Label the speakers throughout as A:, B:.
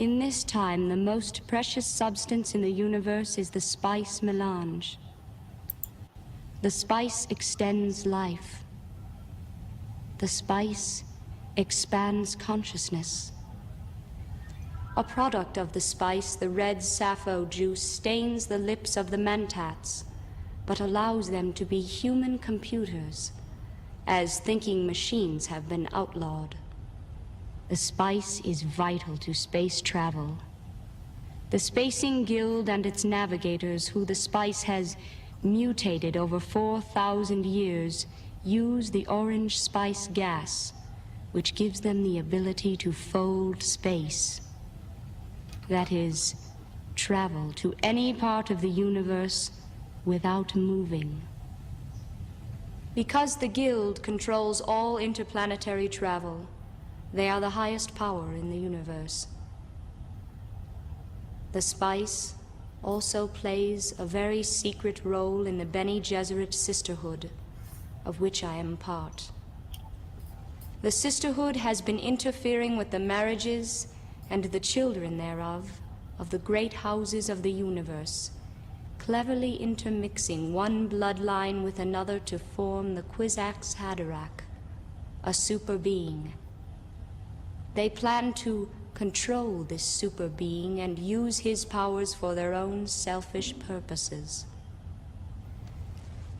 A: In this time, the most precious substance in the universe is the spice melange. The spice extends life. The spice expands consciousness. A product of the spice, the red sappho juice stains the lips of the mentats, but allows them to be human computers, as thinking machines have been outlawed. The spice is vital to space travel. The Spacing Guild and its navigators, who the spice has mutated over 4,000 years, use the orange spice gas, which gives them the ability to fold space. That is, travel to any part of the universe without moving. Because the Guild controls all interplanetary travel, they are the highest power in the universe. The spice also plays a very secret role in the Bene Gesserit Sisterhood, of which I am part. The Sisterhood has been interfering with the marriages and the children thereof of the great houses of the universe, cleverly intermixing one bloodline with another to form the Kwisatz Haderach, a super being. They plan to control this super being and use his powers for their own selfish purposes.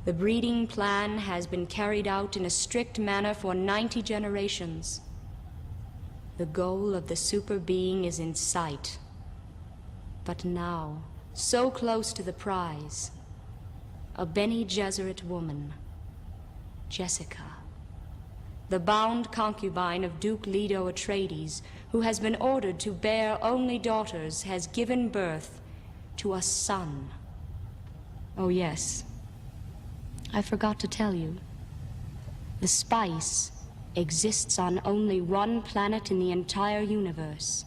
A: The breeding plan has been carried out in a strict manner for 90 generations. The goal of the super being is in sight. But now, so close to the prize, a Bene Gesserit woman, Jessica, the bound concubine of Duke Leto Atreides, who has been ordered to bear only daughters, has given birth to a son. Oh yes, I forgot to tell you. The spice exists on only one planet in the entire universe.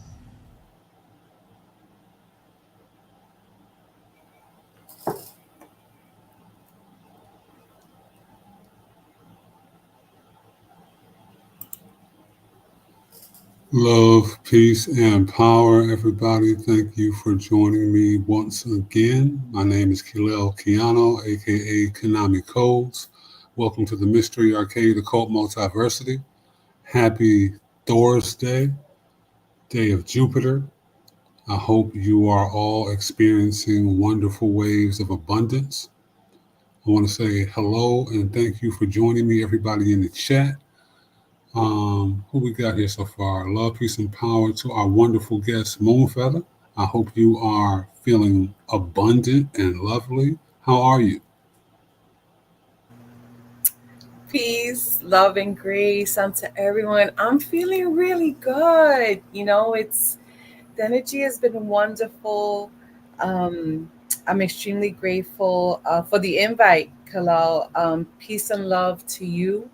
B: Love, peace, and power, everybody. Thank you for joining me once again. My name is Kilel Kiano, aka Konami Codes. Welcome to the Mystery Arcade Occult Multiversity. Happy Thursday, day of Jupiter. I hope you are all experiencing wonderful waves of abundance. I want to say hello and thank you for joining me, everybody in the chat. Who we got here so far? Love, peace, and power to our wonderful guest, Moonfeather. I hope you are feeling abundant and lovely. How are you?
C: Peace, love, and grace unto everyone. I'm feeling really good. The energy has been wonderful. I'm extremely grateful for the invite, Kalal. Peace and love to you.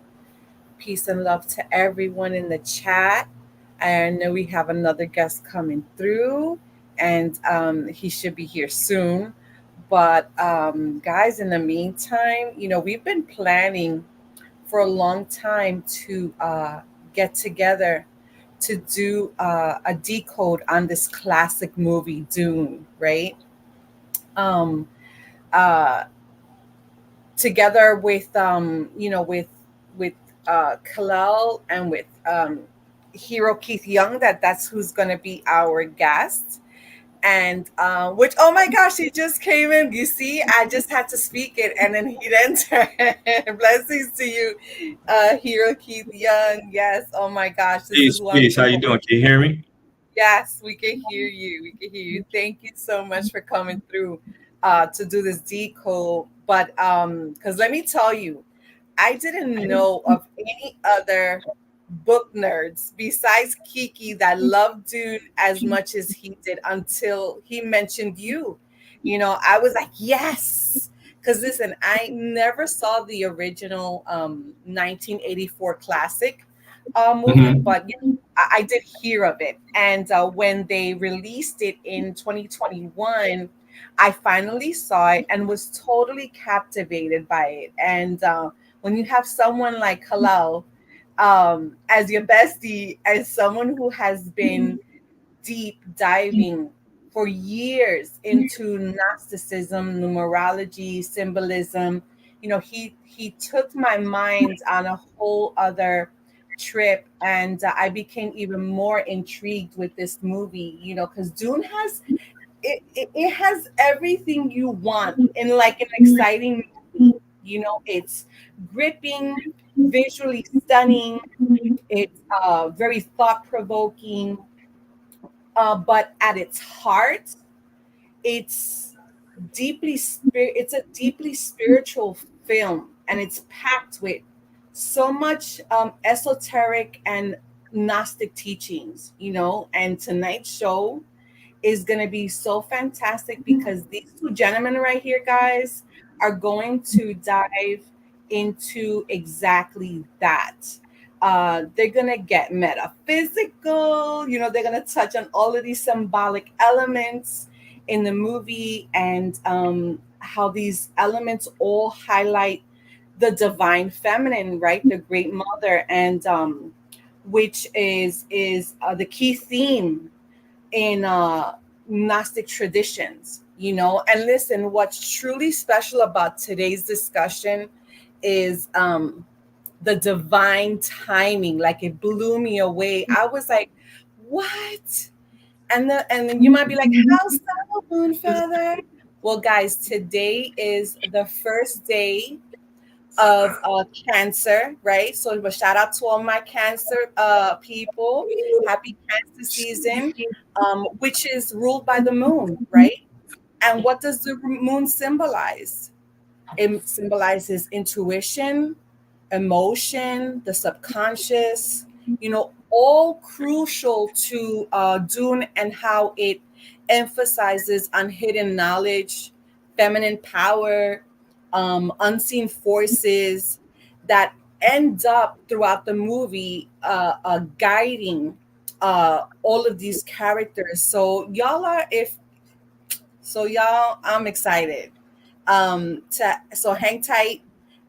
C: Peace and love to everyone in the chat. I know we have another guest coming through, and he should be here soon. But guys, in the meantime, we've been planning for a long time to get together to do a decode on this classic movie Dune, right? Um, uh, Together with with Kalel and with Hero Keith Young, that's who's going to be our guest. And which, oh my gosh, he just came in. You see, I just had to speak it and then he'd enter. Blessings to you, Hero Keith Young. Yes, oh my gosh, this is
D: Peace, peace. How you
C: wonderful.
D: doing? Can you hear me?
C: Yes, we can hear you. We can hear you. Thank you so much for coming through to do this decode. But because let me tell you, I didn't know of any other book nerds besides Kiki that loved Dune as much as he did until he mentioned you. I was like, yes. Because listen, I never saw the original 1984 classic movie,
D: Hmm.
C: but I did hear of it. And when they released it in 2021, I finally saw it and was totally captivated by it. And when you have someone like Halal as your bestie, as someone who has been deep diving for years into Gnosticism, numerology, symbolism. He took my mind on a whole other trip, and I became even more intrigued with this movie. Because Dune has it has everything you want in like an exciting movie. It's gripping, visually stunning. It's very thought provoking, but at its heart, it's it's a deeply spiritual film, and it's packed with so much esoteric and Gnostic teachings. And tonight's show is going to be so fantastic because these two gentlemen right here, guys, are going to dive into exactly that. They're going to get metaphysical. They're going to touch on all of these symbolic elements in the movie, and how these elements all highlight the divine feminine, right? The great mother, and which is the key theme in Gnostic traditions. And listen, what's truly special about today's discussion is the divine timing. Like, it blew me away. I was like, what? And then you might be like, how so, Moonfeather? Well, guys, today is the first day of Cancer, right? So, a shout out to all my Cancer people. Happy Cancer season, which is ruled by the moon, right? And what does the moon symbolize? It symbolizes intuition, emotion, the subconscious, all crucial to Dune, and how it emphasizes on hidden knowledge, feminine power, unseen forces that end up throughout the movie guiding all of these characters. So I'm excited. So hang tight,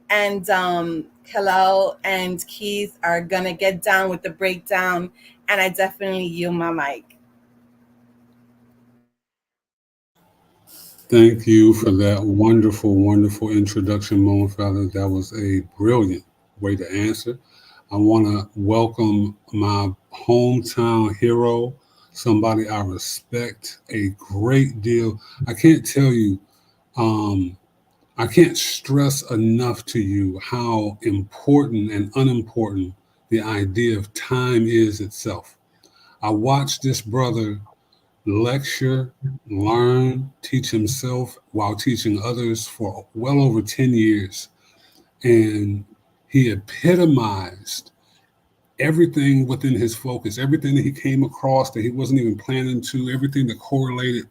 C: and Kalel and Keith are gonna get down with the breakdown, and I definitely yield my mic.
B: Thank you for that wonderful, wonderful introduction, Moonfeather. That was a brilliant way to answer. I want to welcome my hometown hero, somebody I respect a great deal. I can't tell you, um, I can't stress enough to you how important and unimportant the idea of time is itself. I watched this brother lecture, learn, teach himself while teaching others for well over 10 years. And he epitomized everything within his focus, everything that he came across that he wasn't even planning to, everything that correlated.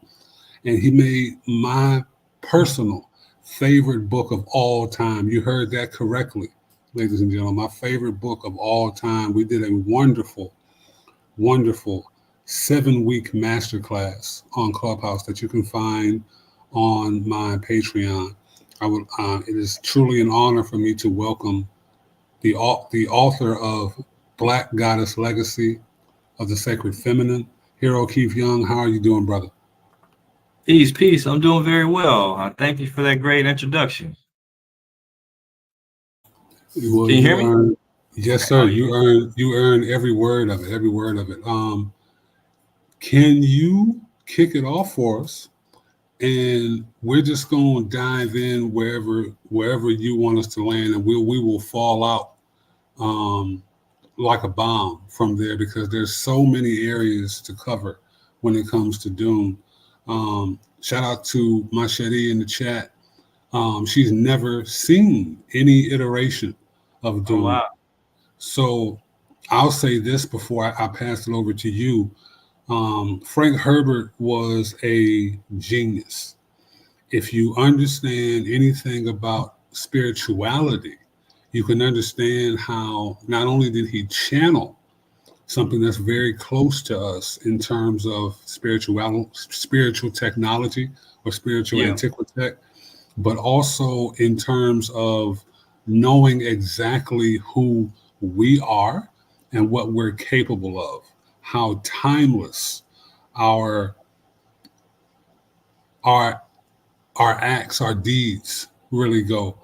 B: And he made my personal favorite book of all time. You heard that correctly, ladies and gentlemen. My favorite book of all time. We did a wonderful, wonderful 7-week masterclass on Clubhouse that you can find on my Patreon. It is truly an honor for me to welcome the author of Black Goddess Legacy of the Sacred Feminine, Hero Keith Young. How are you doing, brother?
D: Peace, peace. I'm doing very well. Thank you for that great introduction.
B: Well,
D: Can you hear me?
B: Yes, sir. You earn every word of it. Every word of it. Can you kick it off for us? And we're just going to dive in wherever you want us to land, and we will fall out like a bomb from there, because there's so many areas to cover when it comes to Dune. Shout out to Machete in the chat. She's never seen any iteration of Dune.
D: Oh, wow.
B: So I'll say this before I pass it over to you. Frank Herbert was a genius. If you understand anything about spirituality, you can understand how not only did he channel something that's very close to us in terms of spiritual technology or spiritual antiquity, but also in terms of knowing exactly who we are and what we're capable of, how timeless our our our acts, our deeds really go.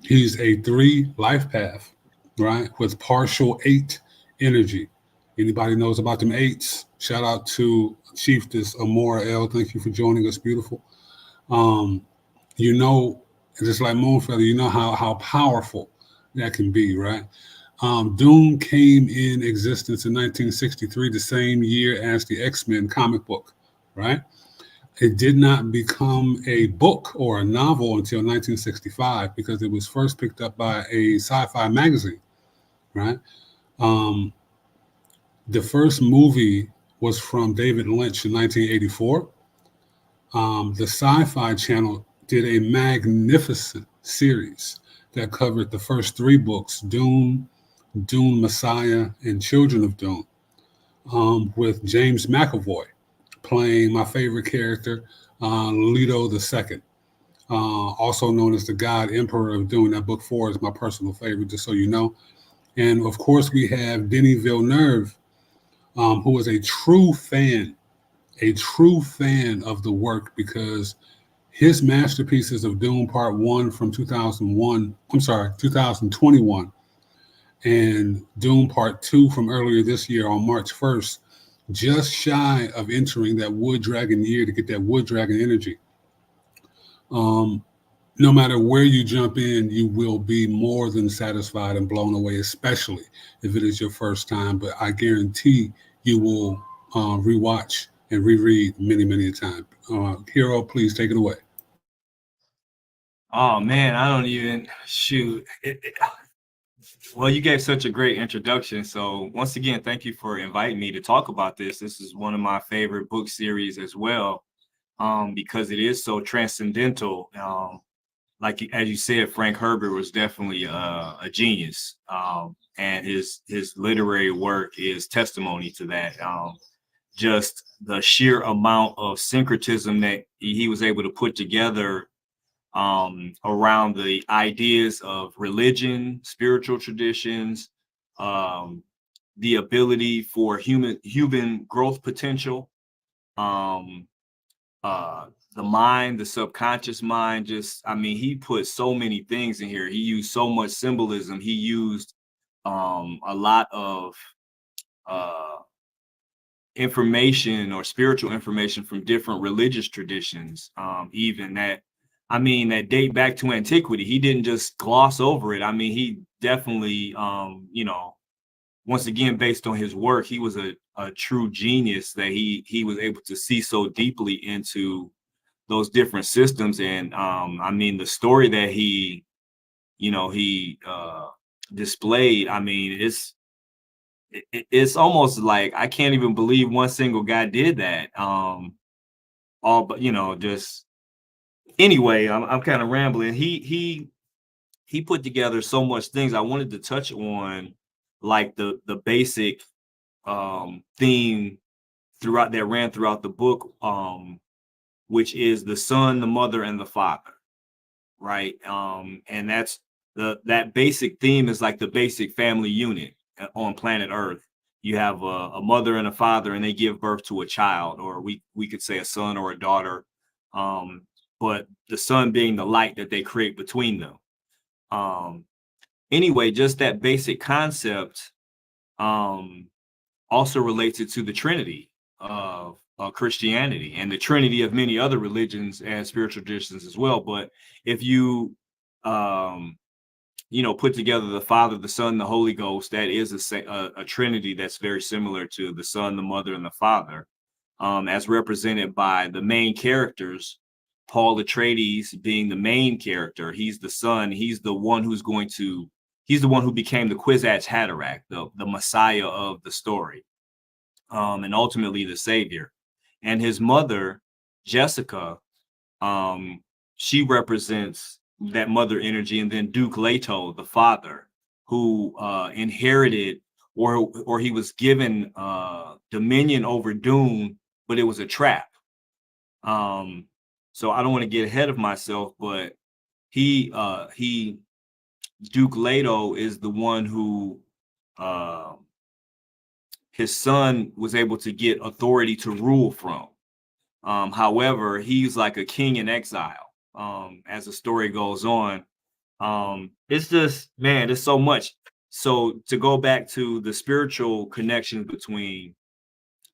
B: He's a 3 life path, right, with partial 8 energy. Anybody knows about them 8s? Shout out to Chiefess Amora L. Thank you for joining us, beautiful. Um, you know, just like Moonfeather, you know how powerful that can be, right? Dune came in existence in 1963, the same year as the X-Men comic book, right? It did not become a book or a novel until 1965 because it was first picked up by a sci-fi magazine, right? Um, the first movie was from David Lynch in 1984. The Sci-Fi Channel did a magnificent series that covered the first 3 books, Dune, Dune Messiah, and Children of Dune, with James McAvoy playing my favorite character, Leto II, also known as the God Emperor of Dune. That book 4 is my personal favorite, just so you know. And of course, we have Denis Villeneuve, who is a true fan of the work because his masterpieces of Dune Part 1 from 2021, and Dune Part 2 from earlier this year on March 1st, just shy of entering that Wood Dragon year to get that Wood Dragon energy. No matter where you jump in, you will be more than satisfied and blown away, especially if it is your first time. But I guarantee you will rewatch and reread many, many a time. Hero, please take it away.
D: Oh man, I don't even shoot. Well, you gave such a great introduction. So once again, thank you for inviting me to talk about this. This is one of my favorite book series as well, because it is so transcendental. Like as you said, Frank Herbert was definitely a genius, and his literary work is testimony to that. Just the sheer amount of syncretism that he was able to put together around the ideas of religion, spiritual traditions, the ability for human growth potential, um, the mind, the subconscious mind. Just, I mean, he put so many things in here. He used so much symbolism. He used a lot of uh, information or spiritual information from different religious traditions, even that, I mean, that date back to antiquity. He didn't just gloss over it. I mean, he definitely, once again, based on his work, he was a true genius that he was able to see so deeply into those different systems. And I mean, the story that he displayed, I mean, it's almost like I can't even believe one single guy did that. All but just anyway, I'm kind of rambling. He put together so much things. I wanted to touch on like the basic theme throughout that ran throughout the book, which is the son, the mother, and the father, right? And that's that basic theme is like the basic family unit on planet Earth. You have a mother and a father, and they give birth to a child, or we could say a son or a daughter. But the son being the light that they create between them. Anyway, just that basic concept also relates it to the Trinity of Christianity and the Trinity of many other religions and spiritual traditions as well. But if you put together the Father, the Son, the Holy Ghost, that is a Trinity that's very similar to the Son, the Mother, and the Father, as represented by the main characters. Paul Atreides being the main character, he's the son. He's the one who became the Kwisatz Haderach, the Messiah of the story, and ultimately the Savior. And his mother, Jessica, she represents that mother energy, and then Duke Leto, the father, who inherited or he was given dominion over Dune, but it was a trap. So I don't want to get ahead of myself, but he Duke Leto is the one who his son was able to get authority to rule from. However, he's like a king in exile. As the story goes on, it's just, man, there's so much. So to go back to the spiritual connection between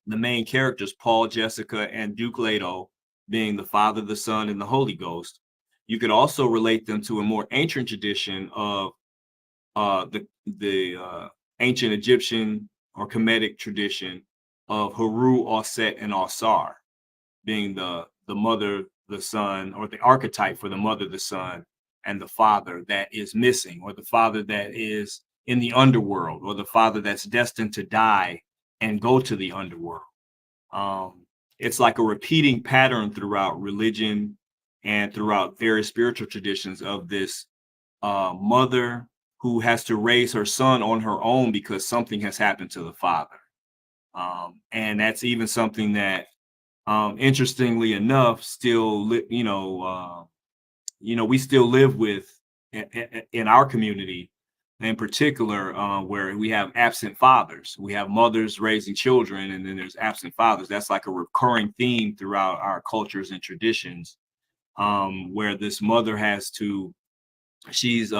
D: the main characters, Paul, Jessica, and Duke Leto, being the Father, the Son, and the Holy Ghost, you could also relate them to a more ancient tradition of the ancient Egyptian or Kemetic tradition of Haru, Auset, and Osar, being the mother, the son, or the archetype for the mother, the son, and the father that is missing, or the father that is in the underworld, or the father that's destined to die and go to the underworld. It's like a repeating pattern throughout religion and throughout various spiritual traditions of this mother who has to raise her son on her own because something has happened to the father. And that's even something that, interestingly enough, still, we still live with in our community, in particular, where we have absent fathers. We have mothers raising children, and then there's absent fathers. That's like a recurring theme throughout our cultures and traditions, where this mother she's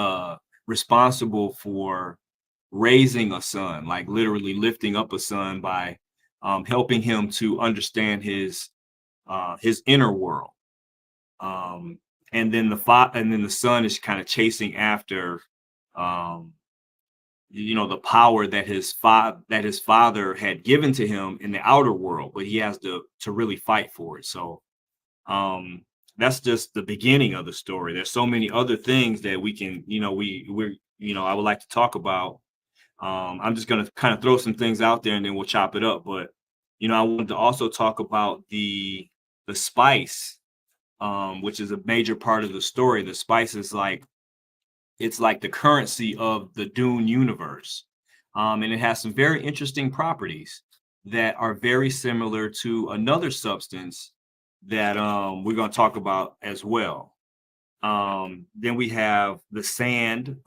D: responsible for raising a son, like literally lifting up a son by helping him to understand his inner world. And then the son is kind of chasing after the power that his father had given to him in the outer world, but he has to really fight for it. So that's just the beginning of the story. There's so many other things that we can, I would like to talk about. I'm just going to kind of throw some things out there and then we'll chop it up. But, I wanted to also talk about the spice, which is a major part of the story. The spice is it's like the currency of the Dune universe. And it has some very interesting properties that are very similar to another substance that we're going to talk about as well. Then we have the sand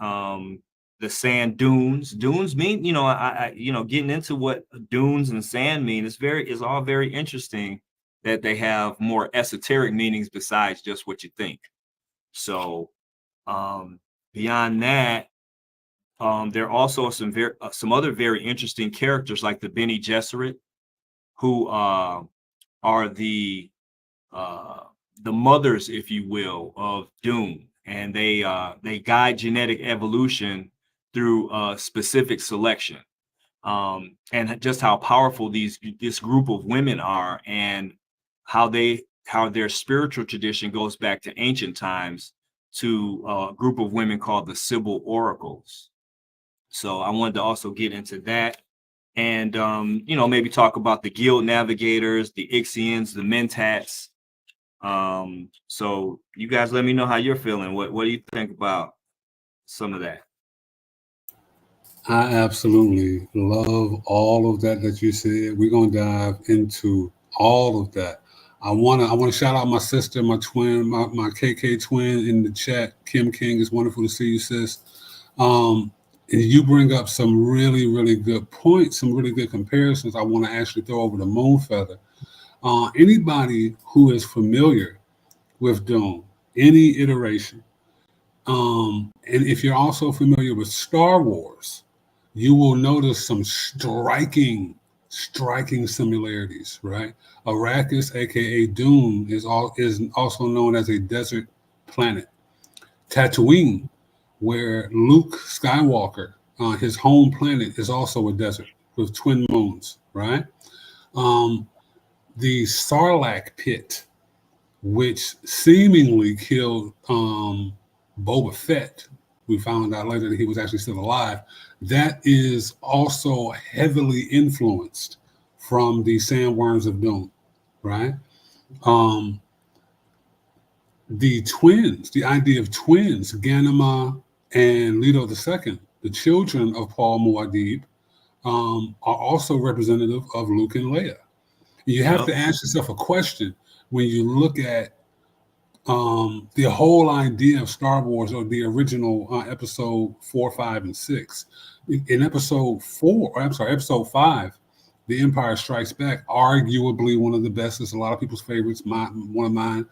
D: dunes. Dunes mean, getting into what dunes and sand mean is all very interesting, that they have more esoteric meanings besides just what you think. So beyond that, there are also some other very interesting characters like the Bene Gesserit, who are the mothers, if you will, of Dune, and they guide genetic evolution through specific selection, and just how powerful this group of women are, and how their spiritual tradition goes back to ancient times to a group of women called the Sybil oracles. So I wanted to also get into that, and maybe talk about the guild navigators, the Ixians, the Mentats. So you guys let me know how you're feeling. What do you think about some of that?
B: I absolutely love all of that you said. We're gonna dive into all of that. I wanna shout out my sister, my twin, my KK twin in the chat. Kim King, it's wonderful to see you, sis. And you bring up some really, really good points, some really good comparisons. I want to actually throw over to Moonfeather. Anybody who is familiar with Dune, any iteration, and if you're also familiar with Star Wars, you will notice some striking similarities, right? Arrakis, aka Dune, is also known as a desert planet. Tatooine, where Luke Skywalker, his home planet, is also a desert with twin moons, right? The Sarlacc pit, which seemingly killed Boba Fett. We found out later that he was actually still alive. That is also heavily influenced from the sandworms of Dune, right? The twins, the idea of twins, Ganima and Leto II, the children of Paul Muad'Dib, are also representative of Luke and Leia. You have to ask yourself a question when you look at the whole idea of Star Wars, or the original episode 4, 5, and 6. In episode 5, The Empire Strikes Back, arguably one of the best. It's a lot of people's favorites, one of mine.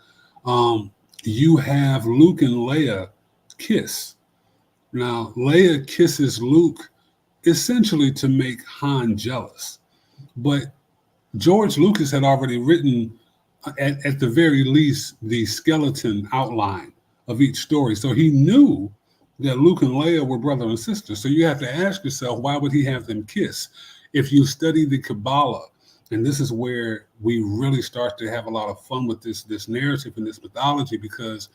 B: You have Luke and Leia kiss. Now, Leia kisses Luke essentially to make Han jealous. But George Lucas had already written, at the very least, the skeleton outline of each story. So he knew that Luke and Leia were brother and sister. So you have to ask yourself, why would he have them kiss? If you study the Kabbalah, and this is where we really start to have a lot of fun with this narrative and this mythology, because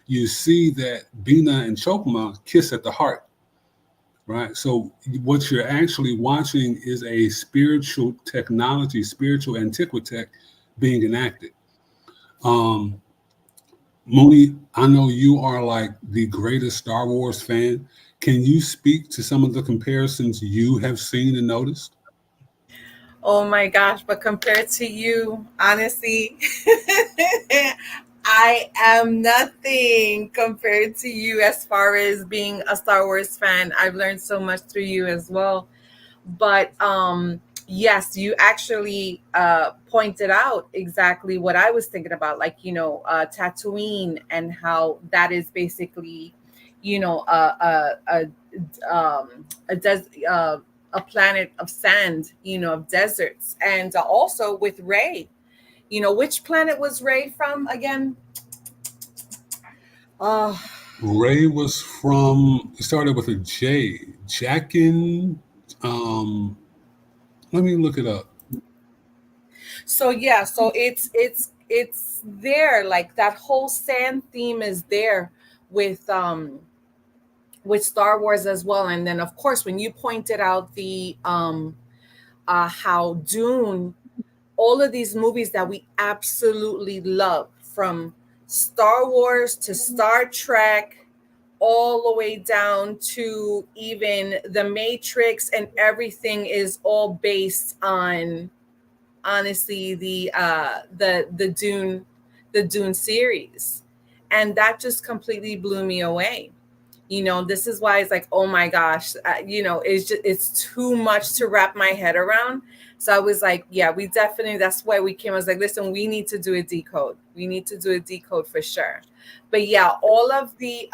B: you see that Bina and Chokmah kiss at the heart, right? So what you're actually watching is a spiritual technology, spiritual antiquitech being enacted. Mooney, I know you are like the greatest Star Wars fan. Can you speak to some of the comparisons you have seen and noticed?
C: Oh my gosh, but compared to you, honestly, I am nothing compared to you as far as being a Star Wars fan. I've learned so much through you as well. But yes, you actually pointed out exactly what I was thinking about, like, Tatooine, and how that is basically, a planet of sand, of deserts. And also with Rey, which planet was Rey from again? Oh,
B: Ray was from, it started with a J. Jackin. Let me look it up.
C: so yeah, so it's there, like that whole sand theme is there with Star Wars as well. And then of course when you pointed out the how Dune, all of these movies that we absolutely love, from Star Wars to Star Trek, all the way down to even The Matrix, and everything is all based on, honestly, the Dune series. And that just completely blew me away. This is why it's like, oh my gosh, it's too much to wrap my head around. So I was like, yeah, we definitely, that's why we came. I was like, listen, we need to do a decode. We need to do a decode for sure. But yeah, all of the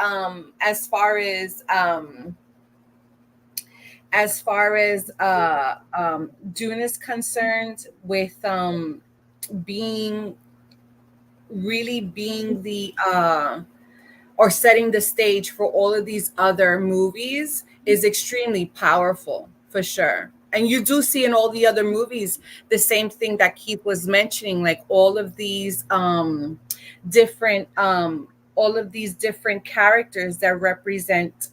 C: as far as Dune is concerned, with being being the or setting the stage for all of these other movies, is extremely powerful for sure. And you do see in all the other movies the same thing that Keith was mentioning, like different all of these different characters that represent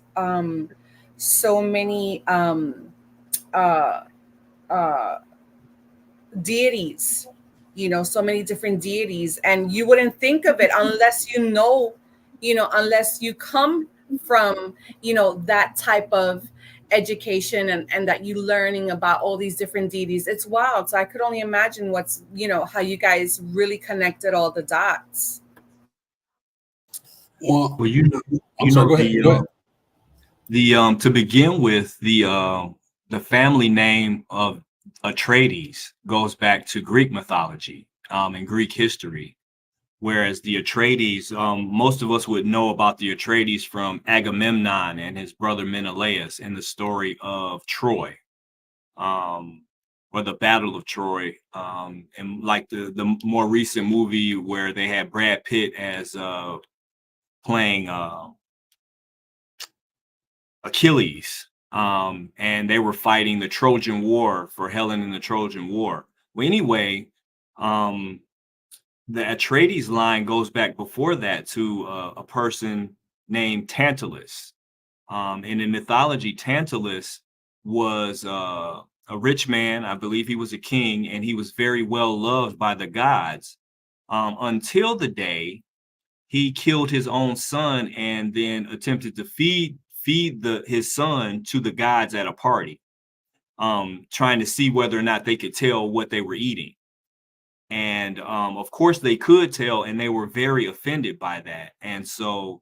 C: so many uh, uh, deities, so many different deities. And you wouldn't think of it unless unless you come from, that type of education, and that you learning about all these different deities. It's wild. So I could only imagine how you guys really connected all the dots.
B: Well,
D: Well,
B: I'm sorry, go ahead. Go ahead.
D: To begin with, the family name of Atreides goes back to Greek mythology and Greek history, whereas the Atreides, most of us would know about the Atreides from Agamemnon and his brother Menelaus in the story of Troy, or the Battle of Troy, and like the more recent movie where they had Brad Pitt as playing Achilles, and they were fighting the Trojan War for Helen and the Trojan War. Well, anyway, the Atreides line goes back before that to a person named Tantalus. In the mythology, Tantalus was a rich man. I believe he was a king, and he was very well loved by the gods, until the day he killed his own son and then attempted to feed his son to the gods at a party, trying to see whether or not they could tell what they were eating. And of course they could tell, and they were very offended by that. And so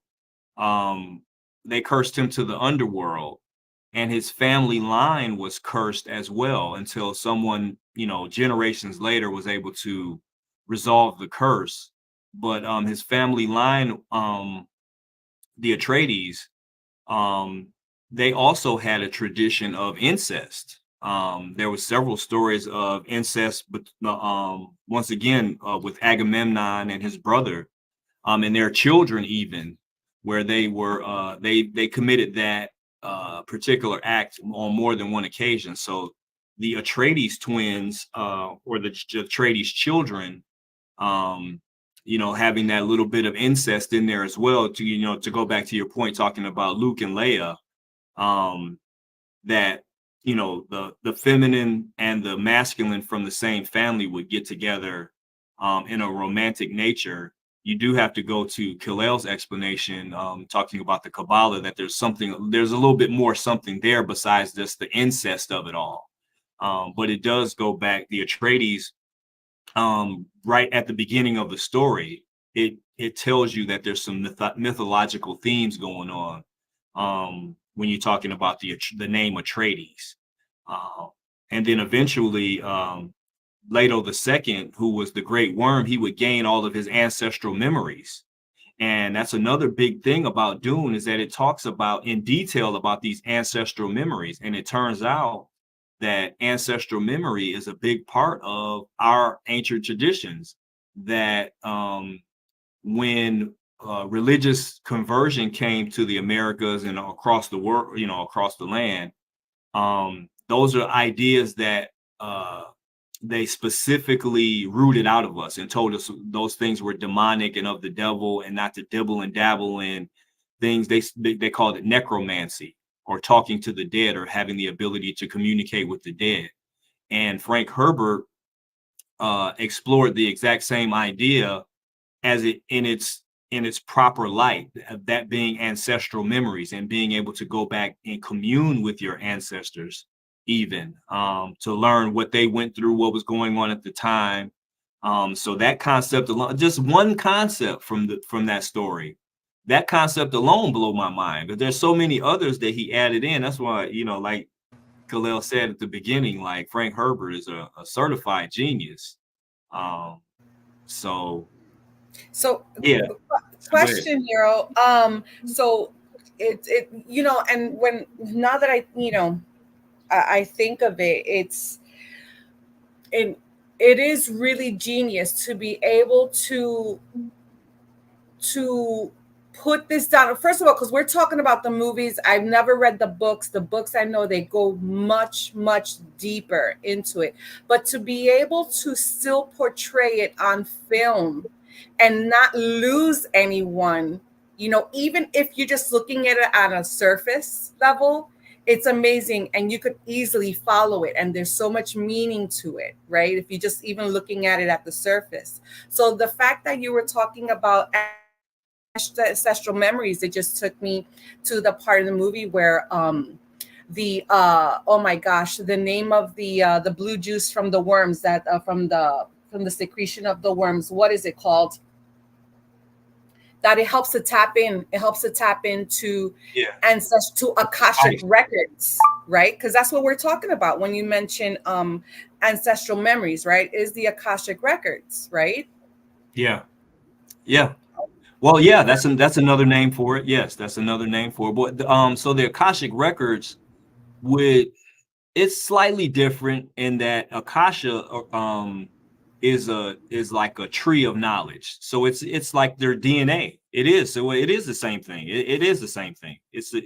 D: they cursed him to the underworld. and his family line was cursed as well until someone, generations later was able to resolve the curse. But his family line, the Atreides, um, they also had a tradition of incest. There were several stories of incest, but once again, with Agamemnon and his brother, and their children, even where they committed that particular act on more than one occasion. So the Atreides twins, or the Atreides children, having that little bit of incest in there as well. To go back to your point, talking about Luke and Leia, that the feminine and the masculine from the same family would get together in a romantic nature. You do have to go to Kilel's explanation, talking about the Kabbalah, that there's a little bit more something there besides just the incest of it all. But it does go back, the Atreides, right at the beginning of the story, it tells you that there's some mythological themes going on when you're talking about the name Atreides. And then eventually, Leto II, who was the Great Worm, he would gain all of his ancestral memories. And that's another big thing about Dune, is that it talks about in detail about these ancestral memories. And it turns out that ancestral memory is a big part of our ancient traditions, that when religious conversion came to the Americas and across the world, across the land, those are ideas that they specifically rooted out of us and told us those things were demonic and of the devil, and not to dibble and dabble in things. They called it necromancy, or talking to the dead, or having the ability to communicate with the dead. And Frank Herbert explored the exact same idea as it in its proper light, that being ancestral memories and being able to go back and commune with your ancestors, even to learn what they went through, what was going on at the time. So that concept alone, just one concept from that story, that concept alone blew my mind. But there's so many others that he added in. That's why, like Khalil said at the beginning, like Frank Herbert is a certified genius. So yeah.
C: Question, Hero. So it and when now that I think of it, it is really genius to be able to put this down. First of all, because we're talking about the movies, I've never read the books. The books, I know they go much, much deeper into it. But to be able to still portray it on film and not lose anyone, even if you're just looking at it on a surface level, it's amazing. And you could easily follow it. And there's so much meaning to it, right? If you're just even looking at it at the surface. So the fact that you were talking about ancestral memories, it just took me to the part of the movie where oh my gosh, the name of the blue juice from the worms, that from the secretion of the worms, what is it called, that it helps to tap into to Akashic records, right? Because that's what we're talking about when you mention ancestral memories, right? Is the Akashic records, right?
D: Yeah. Well, yeah, that's another name for it. Yes, that's another name for it. But so the Akashic records it's slightly different in that Akasha is like a tree of knowledge. So it's like their DNA. It is. So it is the same thing. It is the same thing. It's
C: Right.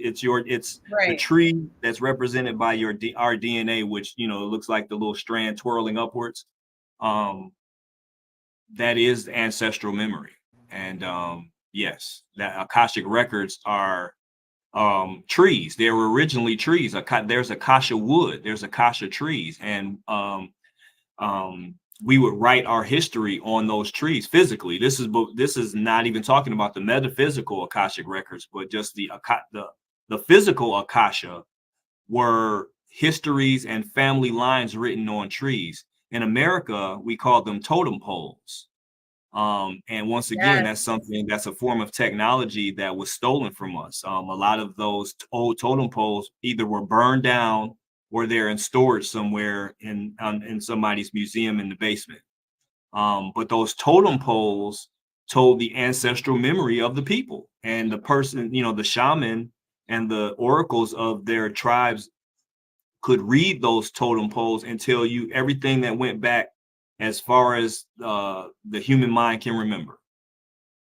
D: the tree that's represented by our DNA, which looks like the little strand twirling upwards. That is ancestral memory. And yes, that Akashic records are trees. They were originally trees. There's Akasha wood, there's Akasha trees, and we would write our history on those trees physically. This is not even talking about the metaphysical Akashic records, but just the physical Akasha were histories and family lines written on trees. In America, we call them totem poles. And once again, that's
C: Yes.
D: something that's a form of technology that was stolen from us. A lot of those old totem poles either were burned down or they're in storage somewhere in somebody's museum in the basement. But those totem poles told the ancestral memory of the people, and the person, the shaman and the oracles of their tribes could read those totem poles and tell you everything that went back as far as the human mind can remember.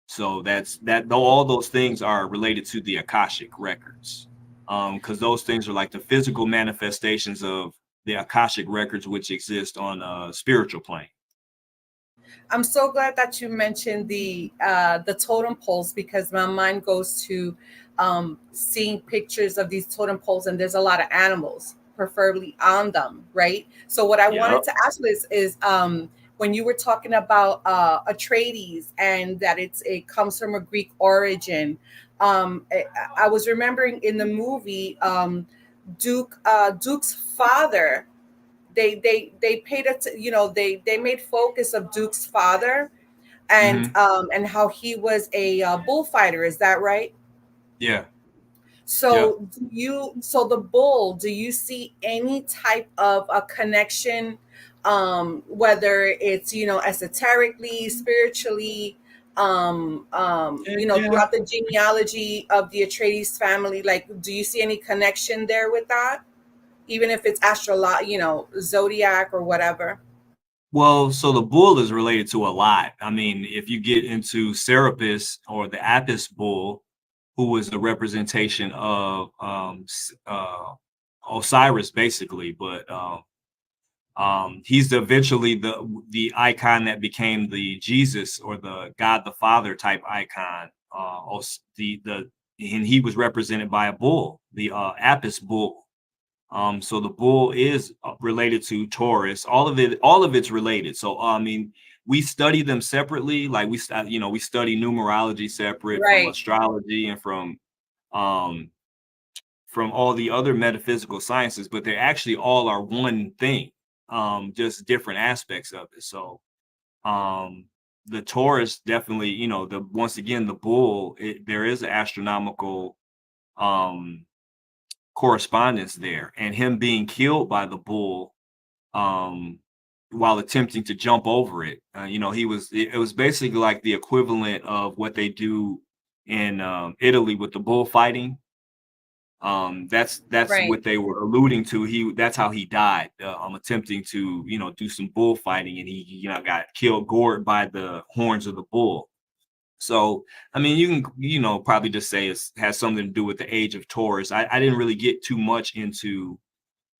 D: So that's that. Though all those things are related to the Akashic records, because those things are like the physical manifestations of the Akashic records, which exist on a spiritual plane.
C: I'm so glad that you mentioned the totem poles, because my mind goes to seeing pictures of these totem poles, and there's a lot of animals, preferably on them, right? So what I
D: Yeah.
C: wanted to ask is when you were talking about Atreides and that it comes from a Greek origin, I was remembering in the movie Duke's father. They paid it, they made focus of Duke's father,
D: Hmm.
C: and how he was a bullfighter. Is that right?
D: Yeah. Yeah.
C: So the bull, do you see any type of a connection, whether it's, esoterically, spiritually,
D: Yeah.
C: throughout the genealogy of the Atreides family? Like, do you see any connection there with that, even if it's zodiac or whatever?
D: Well, so the bull is related to a lot. I mean, if you get into Serapis or the Apis bull, who was a representation of Osiris, basically, but he's eventually the icon that became the Jesus or the God the Father type icon. And he was represented by a bull, the Apis bull. So the bull is related to Taurus. All of it's related. So I mean, we study them separately. Like we study numerology separate from
C: Right,
D: astrology and um from all the other metaphysical sciences, but they actually all are one thing, just different aspects of it. So um the Taurus definitely, the once again the bull, there is an astronomical um correspondence there, and him being killed by the bull um while attempting to jump over it. It was basically like the equivalent of what they do in Italy with the bullfighting. That's
C: right.
D: what they were alluding to. That's how he died, attempting to do some bullfighting, and he got killed, gored by the horns of the bull. So, I mean, you can, probably just say it has something to do with the age of Taurus. I didn't really get too much into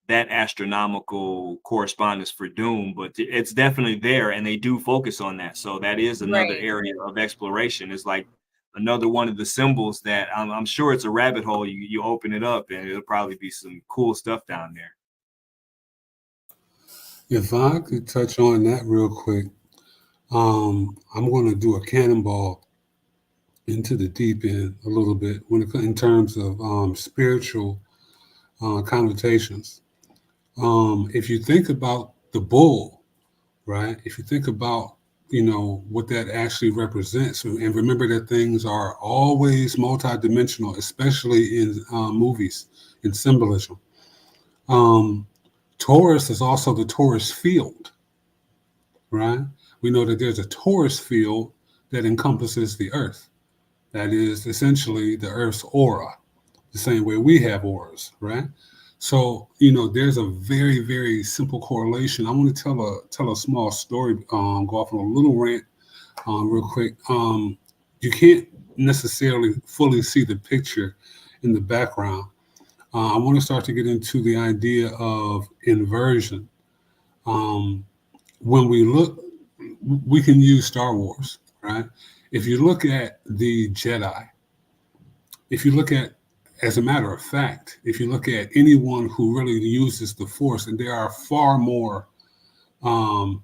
D: that astronomical correspondence for Dune, but it's definitely there, and they do focus on that. So that is another
C: Right.
D: area of exploration. It's like another one of the symbols that I'm sure it's a rabbit hole. You open it up, and it'll probably be some cool stuff down there.
B: If I could touch on that real quick, I'm going to do a cannonball into the deep end a little bit in terms of spiritual connotations. If you think about the bull, right? If you think about what that actually represents, and remember that things are always multidimensional, especially in movies, in symbolism. Um, Taurus is also the Taurus field, right? We know that there's a Taurus field that encompasses the Earth. That is essentially the Earth's aura, the same way we have auras, right? So, there's a very, very simple correlation. I want to tell a small story, go off on a little rant real quick. You can't necessarily fully see the picture in the background. I want to start to get into the idea of inversion. Um, when we can use Star Wars, right? If you look at the Jedi, if you look at, as a matter of fact, if you look at anyone who really uses the Force, and there are far more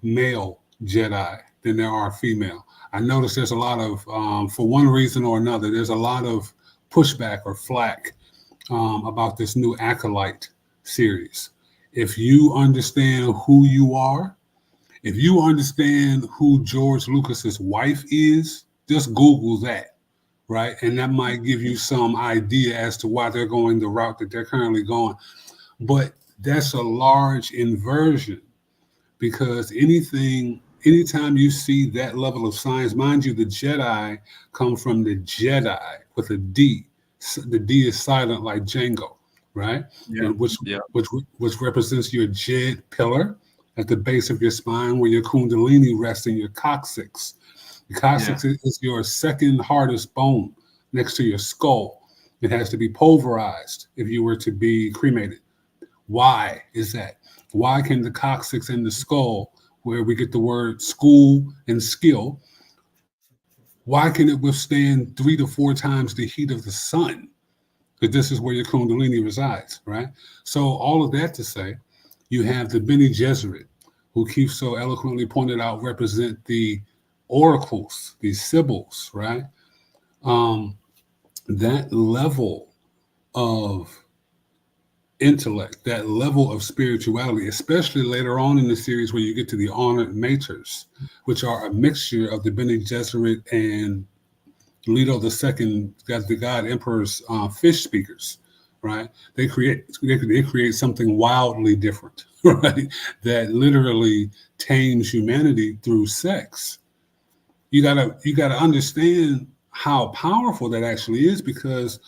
B: male Jedi than there are female. I notice there's a lot of, for one reason or another, there's a lot of pushback or flack about this new Acolyte series. If you understand who you are, If you understand who George Lucas's wife is, just Google that, right? And that might give you some idea as to why they're going the route that they're currently going. But that's a large inversion, because anytime you see that level of science, mind you, the Jedi come from the Jedi with a D. The D is silent like Django, right?
D: Yeah.
B: And
D: Yeah.
B: which represents your Jed pillar at the base of your spine, where your Kundalini rests in your coccyx. The coccyx is your second hardest bone next to your skull. It has to be pulverized if you were to be cremated. Why is that? Why can the coccyx and the skull, where we get the word school and skill, why can it withstand 3 to 4 times the heat of the sun? Because this is where your Kundalini resides, right? So all of that to say, you have the Bene Gesserit, who Keith so eloquently pointed out represent the oracles, the sibyls, right? That level of intellect, that level of spirituality, especially later on in the series where you get to the honored maters, which are a mixture of the Bene Gesserit and Leto II, the God Emperor's fish speakers, right? They create something wildly different, right? That literally tames humanity through sex. You gotta understand how powerful that actually is, because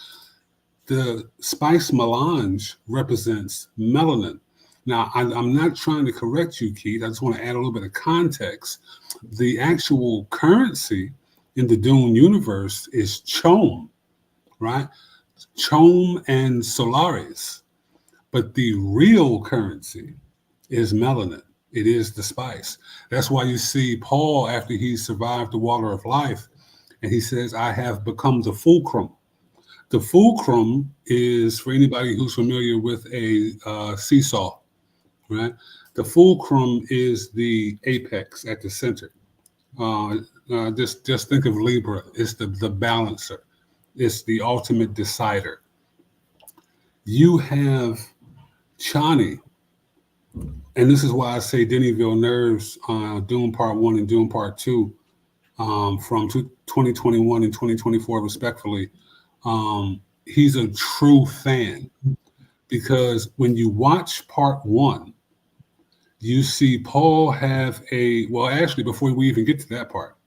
B: the spice melange represents melanin. Now, I'm not trying to correct you, Keith. I just want to add a little bit of context. The actual currency in the Dune universe is chom, right? Chom and Solaris. But the real currency is melanin. It is the spice. That's why you see Paul, after he survived the water of life, and he says, I have become the fulcrum. The fulcrum is, for anybody who's familiar with a seesaw, right? The fulcrum is the apex at the center. Just think of Libra. It's the balancer. It's the ultimate decider. You have Chani, and this is why I say Denis Villeneuve's Dune Part 1 and Dune Part 2 from 2021 and 2024, respectfully. He's a true fan, because when you watch Part 1, you see Paul have actually, before we even get to that part,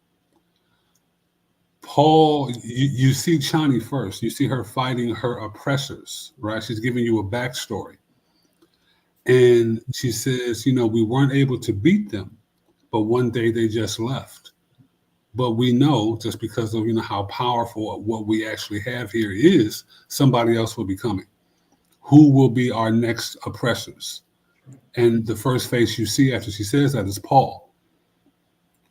B: Paul, you see Chani first. You see her fighting her oppressors, right? She's giving you a backstory. And she says, we weren't able to beat them, but one day they just left. But we know, just because of how powerful what we actually have here is, somebody else will be coming. Who will be our next oppressors? And the first face you see after she says that is Paul,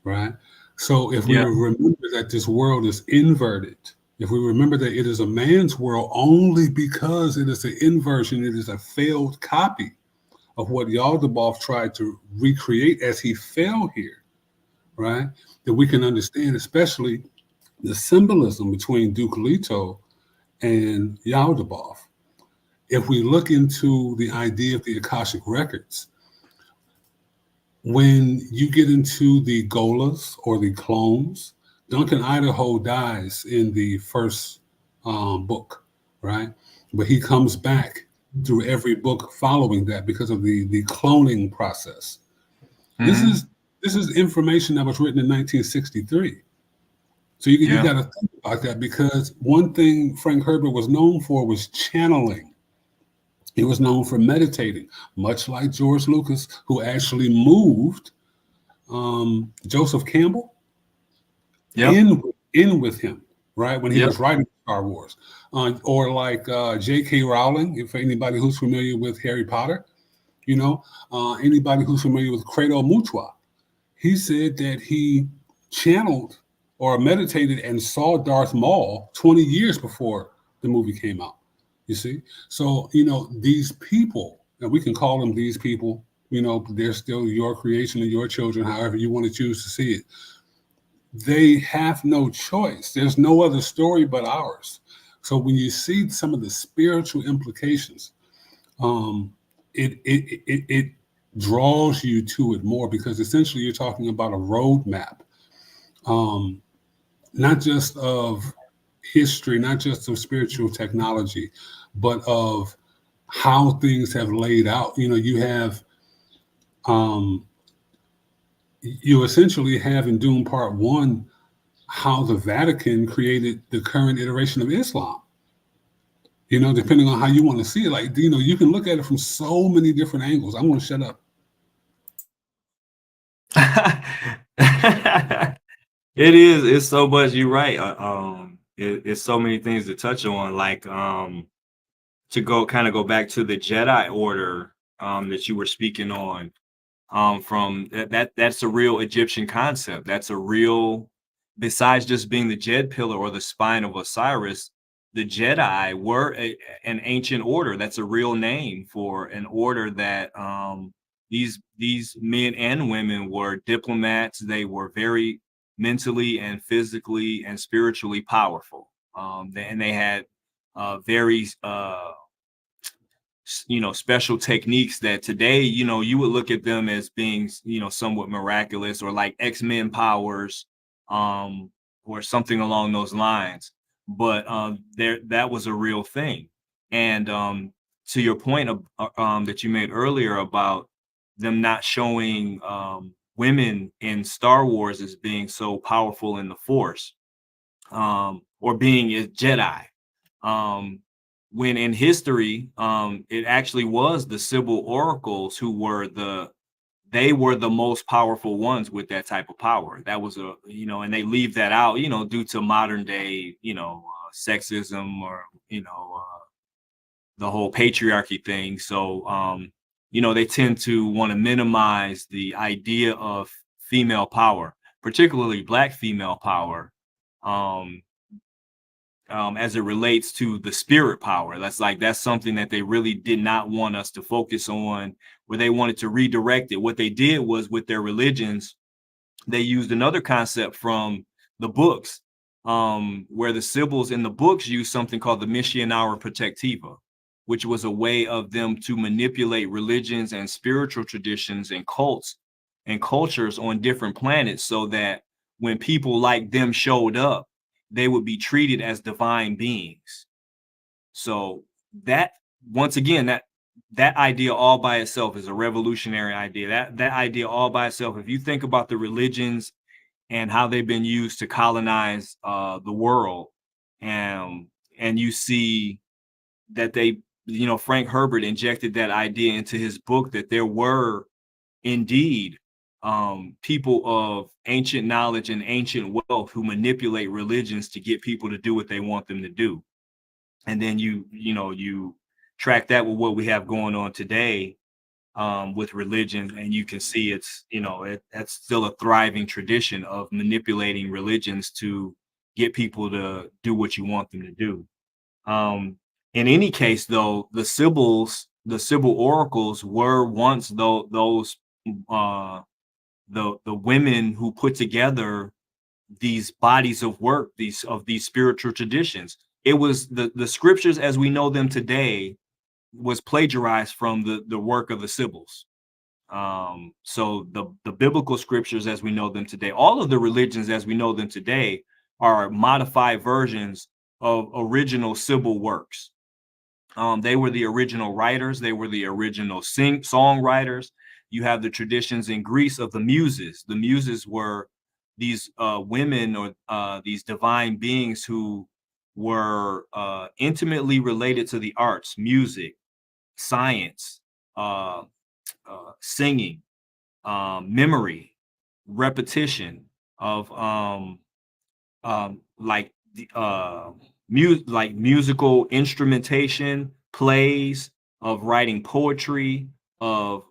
B: right? So if we remember that this world is inverted, if we remember that it is a man's world only because it is an inversion, it is a failed copy of what Yaldabaoth tried to recreate as he fell here, right? That we can understand, especially the symbolism between Duke Leto and Yaldabaoth. If we look into the idea of the Akashic Records, when you get into the Golas or the clones, Duncan Idaho dies in the first book, right? But he comes back through every book following that because of the cloning process. Mm-hmm. This is information that was written in 1963. So you got to think about that, because one thing Frank Herbert was known for was channeling. He was known for meditating, much like George Lucas, who actually moved Joseph Campbell in with him, right, when he was writing Star Wars. Or like J.K. Rowling, for anybody who's familiar with Harry Potter, anybody who's familiar with Credo Mutua, he said that he channeled or meditated and saw Darth Maul 20 years before the movie came out. You see? So, these people, and we can call them these people, they're still your creation and your children, however you want to choose to see it. They have no choice. There's no other story but ours. So when you see some of the spiritual implications, it draws you to it more, because essentially you're talking about a roadmap, not just of history, not just of spiritual technology, but of how things have laid out. You essentially have in Dune Part 1 how the Vatican created the current iteration of Islam. Depending on how you want to see it, like, you can look at it from so many different angles. I'm going to shut up.
D: It's so much. You're right. It's so many things to touch on. Like, to go back to the Jedi Order that you were speaking on. From that's a real Egyptian concept. That's a real, besides just being the Jed pillar or the spine of Osiris, the Jedi were an ancient order. That's a real name for an order that these men and women were diplomats. They were very mentally and physically and spiritually powerful. And they had very special techniques that today, you would look at them as being, somewhat miraculous, or like X-Men powers, or something along those lines. But that was a real thing. And to your point of, that you made earlier about them not showing women in Star Wars as being so powerful in the Force, or being a Jedi. When in history, it actually was the Sybil oracles who were the most powerful ones with that type of power. That was and they leave that out, due to modern day, sexism, or, the whole patriarchy thing. So, they tend to want to minimize the idea of female power, particularly Black female power. As it relates to the spirit power. That's something that they really did not want us to focus on, where they wanted to redirect it. What they did was, with their religions, they used another concept from the books, where the Sibyls in the books used something called the Missionara Protectiva, which was a way of them to manipulate religions and spiritual traditions and cults and cultures on different planets, so that when people like them showed up, they would be treated as divine beings. So that, once again, that idea all by itself is a revolutionary idea. That idea all by itself, if you think about the religions and how they've been used to colonize the world, and you see that they, Frank Herbert injected that idea into his book, that there were indeed people of ancient knowledge and ancient wealth who manipulate religions to get people to do what they want them to do. And then you track that with what we have going on today, with religion, and you can see that's still a thriving tradition of manipulating religions to get people to do what you want them to do. In any case, though, the Sybil oracles were once those the women who put together these bodies of work, these spiritual traditions. It was the scriptures as we know them today was plagiarized from the work of the Sibyls. So the biblical scriptures as we know them today, all of the religions as we know them today, are modified versions of original Sybil works. They were the original writers. They were the original songwriters. You have the traditions in Greece of the Muses. The Muses were these women, or these divine beings who were intimately related to the arts, music, science, singing, memory, repetition of like musical instrumentation, plays, of writing poetry, of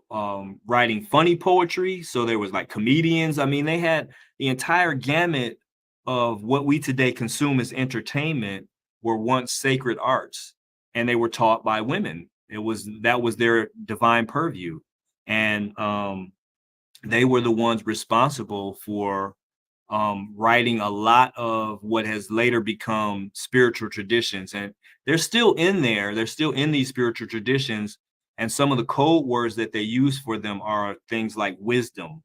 D: writing funny poetry. So there was like comedians. I mean, they had the entire gamut of what we today consume as entertainment were once sacred arts, and they were taught by women. That was their divine purview, and they were the ones responsible for writing a lot of what has later become spiritual traditions. And they're still in there. They're still in these spiritual traditions. And some of the code words that they use for them are things like wisdom,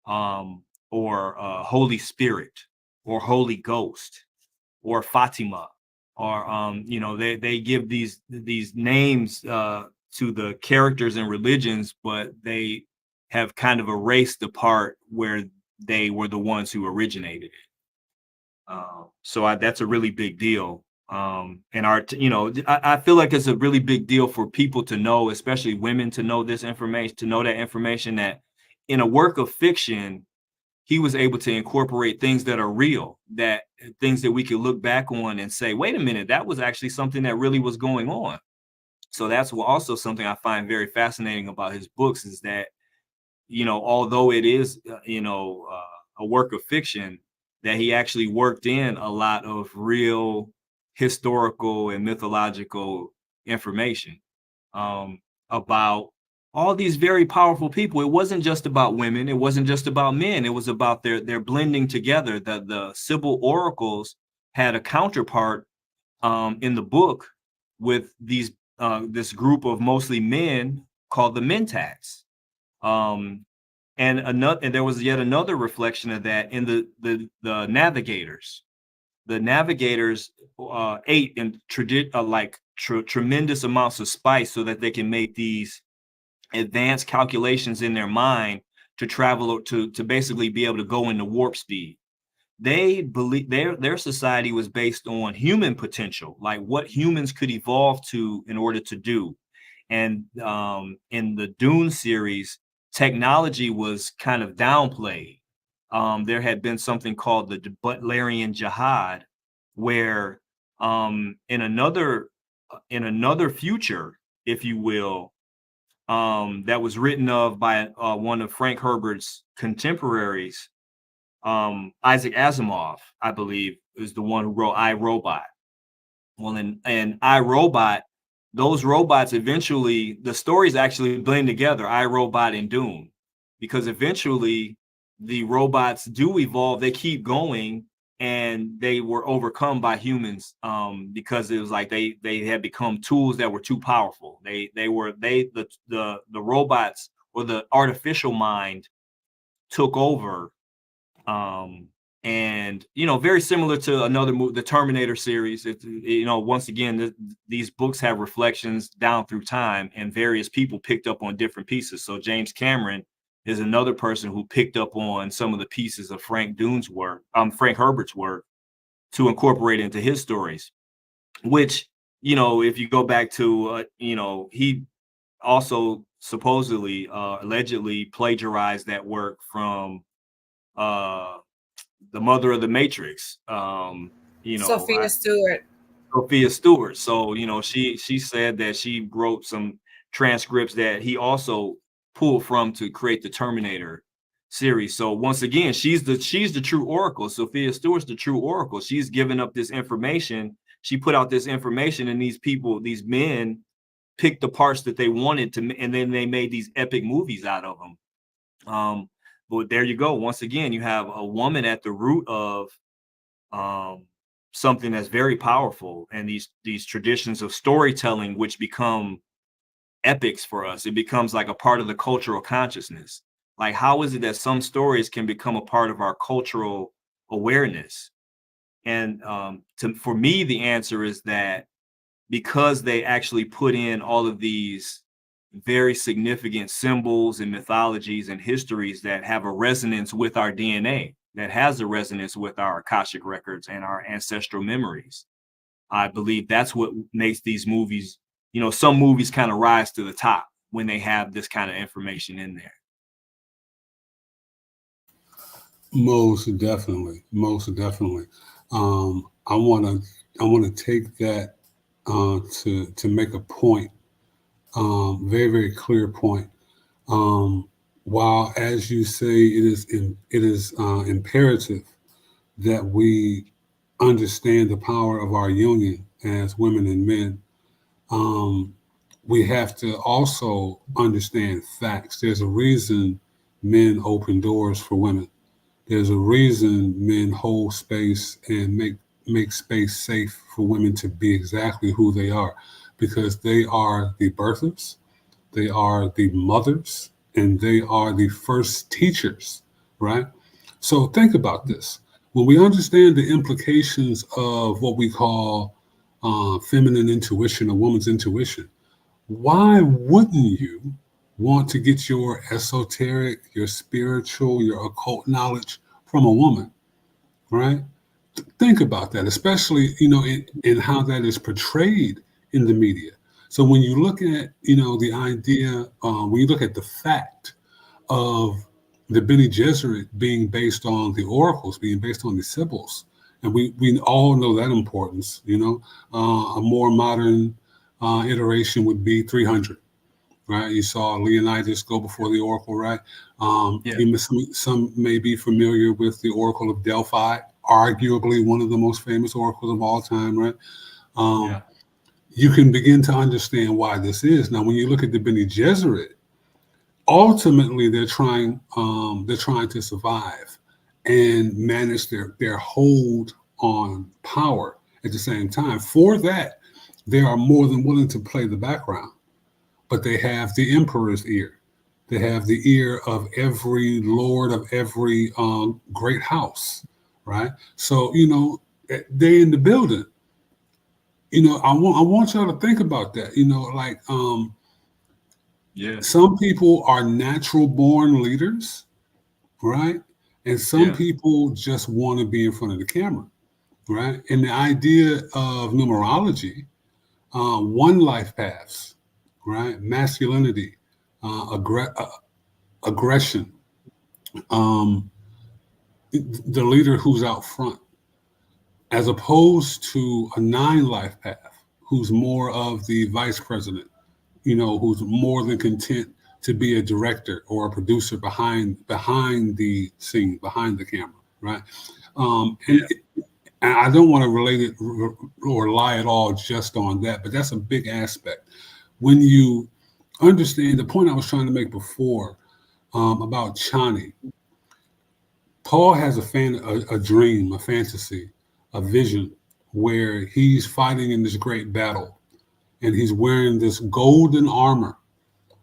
D: or Holy Spirit, or Holy Ghost, or Fatima, or they give these names to the characters and religions, but they have kind of erased the part where they were the ones who originated it. That's a really big deal. And I feel like it's a really big deal for people to know, especially women, to know this information, to know that information, that in a work of fiction, he was able to incorporate things that are real, that things that we could look back on and say, wait a minute, that was actually something that really was going on. So that's also something I find very fascinating about his books, is that, although it is, a work of fiction, that he actually worked in a lot of real historical and mythological information about all these very powerful people. It wasn't just about women. It wasn't just about men. It was about their blending together. The Sybil oracles had a counterpart in the book with this group of mostly men called the Mentats. And there was yet another reflection of that in the navigators. The navigators ate in tremendous amounts of spice so that they can make these advanced calculations in their mind to travel to basically be able to go into warp speed. They believe their society was based on human potential, like what humans could evolve to in order to do. And in the Dune series, technology was kind of downplayed. There had been something called the Butlerian Jihad, where in another future, if you will, that was written of by one of Frank Herbert's contemporaries, Isaac Asimov, I believe, is the one who wrote I, Robot. Well, in I, Robot, those robots eventually, the stories actually blend together, I, Robot and Dune, because eventually the robots do evolve, they keep going, and they were overcome by humans because it was like they had become tools that were too powerful. The robots, or the artificial mind, took over. And very similar to another movie, the Terminator series. Once again, these books have reflections down through time, and various people picked up on different pieces. So James Cameron is another person who picked up on some of the pieces of Frank Herbert's work, to incorporate into his stories, which, if you go back to, he also supposedly, allegedly plagiarized that work from the mother of the Matrix,
C: Sophia Stewart.
D: Sophia Stewart. So, she said that she wrote some transcripts that he also pulled from to create the Terminator series. So once again, she's the true oracle. Sophia Stewart's the true oracle. She's given up this information. She put out this information, and these men picked the parts that they wanted to, and then they made these epic movies out of them. But there you go. Once again, you have a woman at the root of something that's very powerful, and these traditions of storytelling, which become epics for us. It becomes like a part of the cultural consciousness. Like, how is it that some stories can become a part of our cultural awareness? And for me, the answer is that because they actually put in all of these very significant symbols and mythologies and histories that have a resonance with our DNA, that has a resonance with our Akashic records and our ancestral memories. I believe that's what makes these movies, some movies kind of rise to the top when they have this kind of information in there.
B: Most definitely. I want to take that to make a point, very, very clear point. While, as you say, it is imperative that we understand the power of our union as women and men, we have to also understand facts. There's a reason men open doors for women. There's a reason men hold space and make space safe for women to be exactly who they are, because they are the birthers, they are the mothers, and they are the first teachers, right? So think about this. When we understand the implications of what we call feminine intuition, a woman's intuition, why wouldn't you want to get your esoteric, your spiritual, your occult knowledge from a woman, right? Think about that, especially, in how that is portrayed in the media. So when you look at, the idea, when you look at the fact of the Bene Gesserit being based on the oracles, being based on the symbols, and we all know that importance, a more modern iteration would be 300. Right, you saw Leonidas go before the oracle, right?
D: Yeah.
B: Some may be familiar with the Oracle of Delphi, arguably one of the most famous oracles of all time, right?
D: Yeah.
B: You can begin to understand why this is. Now, when you look at the Bene Gesserit, ultimately they're trying to survive and manage their hold on power at the same time. For that, they are more than willing to play the background. But they have the emperor's ear. They have the ear of every lord of every great house, right? So, they're in the building. I want y'all to think about that.
D: Yeah.
B: Some people are natural born leaders, right? And some
D: Yeah.
B: people just want to be in front of the camera, right? And the idea of numerology, one life paths, right? Masculinity, aggression, um, the leader who's out front, as opposed to a 9 life path, who's more of the vice president, who's more than content to be a director or a producer behind the scene, behind the camera, right? And I don't want to relate it or lie at all just on that, but that's a big aspect. When you understand the point I was trying to make before about Chani, Paul has a dream, a fantasy, a vision where he's fighting in this great battle, and he's wearing this golden armor,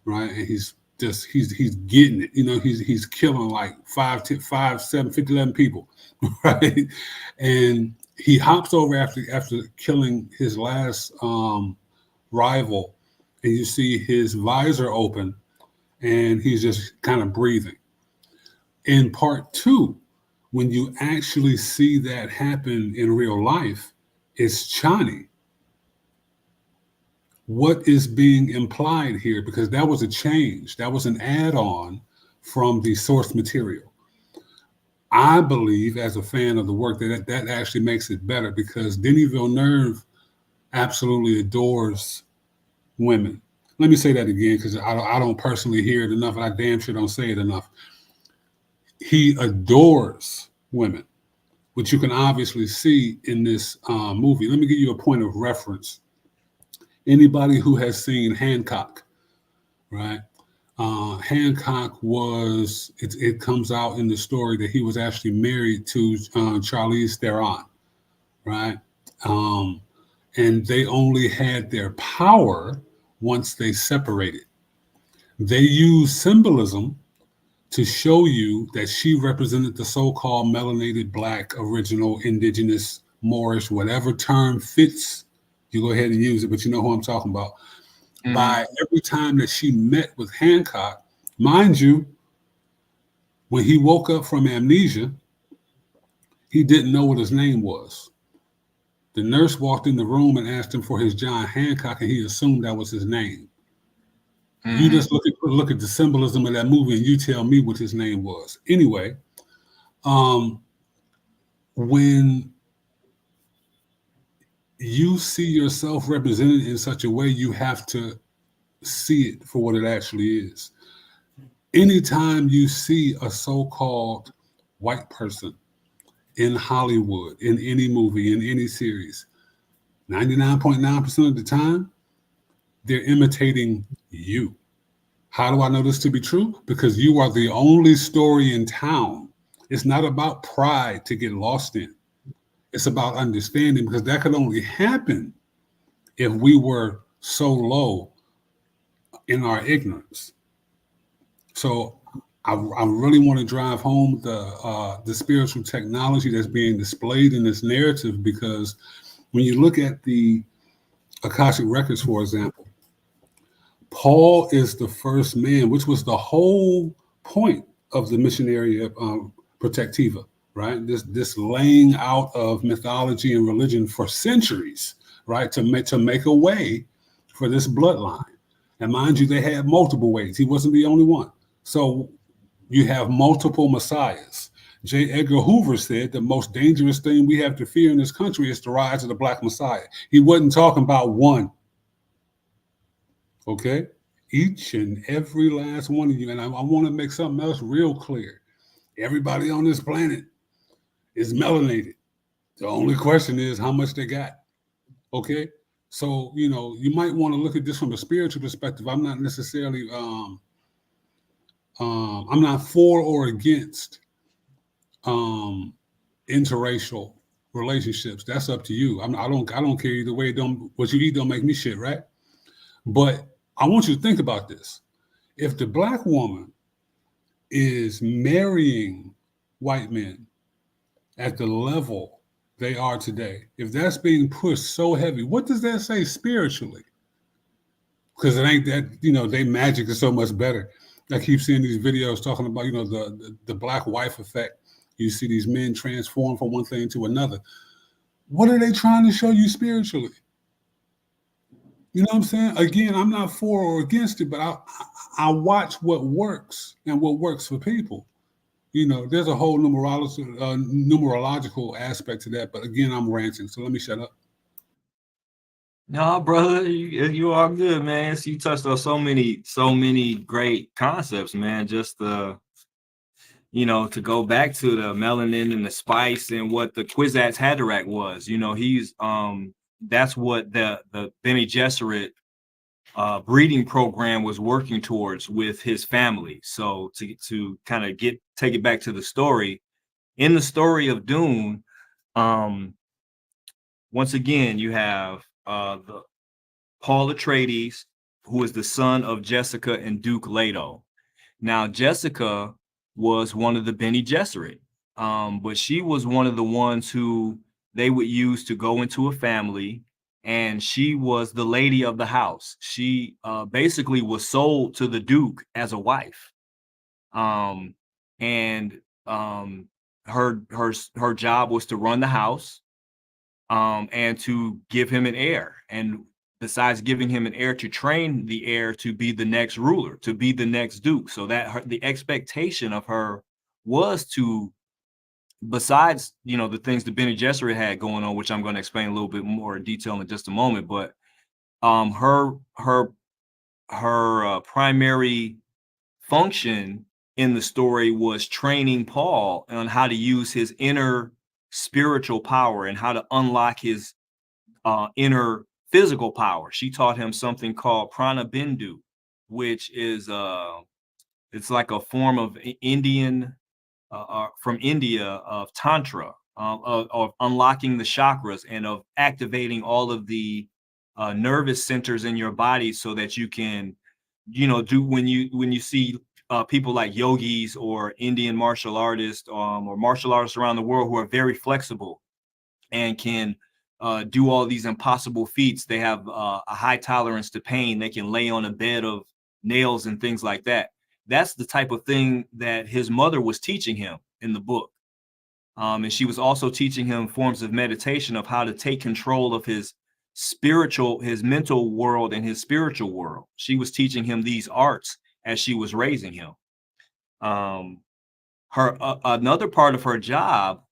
B: right? And he's getting it. He's killing like 5, 7, 50, 11 people, right? And he hops over after killing his last rival, and you see his visor open, and he's just kind of breathing. In part 2, when you actually see that happen in real life, it's Chani. What is being implied here? Because that was a change. That was an add-on from the source material. I believe, as a fan of the work, that actually makes it better, because Denis Villeneuve absolutely adores women. Let me say that again, because I don't personally hear it enough, and I damn sure don't say it enough. He adores women, which you can obviously see in this movie. Let me give you a point of reference. Anybody who has seen Hancock, right? Hancock it comes out in the story that he was actually married to Charlize Theron, right? And they only had their power once they separated. They used symbolism to show you that she represented the so-called melanated Black, original, indigenous, Moorish, whatever term fits, you go ahead and use it, but you know who I'm talking about. Mm-hmm. By every time that she met with Hancock, mind you, when he woke up from amnesia, he didn't know what his name was. The nurse walked in the room and asked him for his John Hancock, and he assumed that was his name. Mm-hmm. You just look at the symbolism of that movie, and you tell me what his name was. Anyway, when you see yourself represented in such a way, you have to see it for what it actually is. Anytime you see a so-called white person in Hollywood, in any movie, in any series, 99.9% of the time, they're imitating you. How do I know this to be true? Because you are the only story in town. It's not about pride to get lost in. It's about understanding, because that could only happen if we were so low in our ignorance. So I really want to drive home the spiritual technology that's being displayed in this narrative, because when you look at the Akashic records, for example, Paul is the first man, which was the whole point of the missionary protectiva, right? This laying out of mythology and religion for centuries, right? To make a way for this bloodline. And mind you, they had multiple ways. He wasn't the only one. So you have multiple messiahs. J. Edgar Hoover said the most dangerous thing we have to fear in this country is the rise of the Black Messiah. He wasn't talking about one. Okay? Each and every last one of you. And I want to make something else real clear. Everybody on this planet is melanated. The only question is how much they got. Okay? So, you might want to look at this from a spiritual perspective. I'm not necessarily I'm not for or against interracial relationships. That's up to you. I don't care either way. What you eat don't make me shit, right? But I want you to think about this. If the Black woman is marrying white men at the level they are today, if that's being pushed so heavy, what does that say spiritually? Because it ain't that, they magic is so much better. I keep seeing these videos talking about, the Black wife effect. You see these men transform from one thing to another. What are they trying to show you spiritually? You know what I'm saying? Again, I'm not for or against it, but I watch what works and what works for people. There's a whole numerological aspect to that. But again, I'm ranting, so let me shut up.
D: No, brother, you are good, man. So you touched on so many great concepts, man. Just to go back to the melanin and the spice and what the Kwisatz Haderach was. He's that's what the Bene Gesserit breeding program was working towards with his family. So to kind of take it back to the story, in the story of Dune, once again you have the Paul Atreides, who is the son of Jessica and Duke Leto. Now Jessica was one of the Bene Gesserit, but she was one of the ones who they would use to go into a family. And she was the lady of the house. She basically was sold to the Duke as a wife. Her job was to run the house and to give him an heir. And besides giving him an heir, to train the heir to be the next ruler, to be the next Duke. So that the expectation of her was to, besides, the things the Bene Gesserit had going on, which I'm going to explain a little bit more in detail in just a moment, but her primary function in the story was training Paul on how to use his inner spiritual power and how to unlock his inner physical power. She taught him something called prana bindu, which is it's like a form of Indian from India of Tantra, of unlocking the chakras and of activating all of the nervous centers in your body so that you can, do when you see people like yogis or Indian martial artists or martial artists around the world who are very flexible and can do all these impossible feats. They have a high tolerance to pain. They can lay on a bed of nails and things like that. That's the type of thing that his mother was teaching him in the book. And she was also teaching him forms of meditation of how to take control of his mental world and his spiritual world. She was teaching him these arts as she was raising him. Another part of her job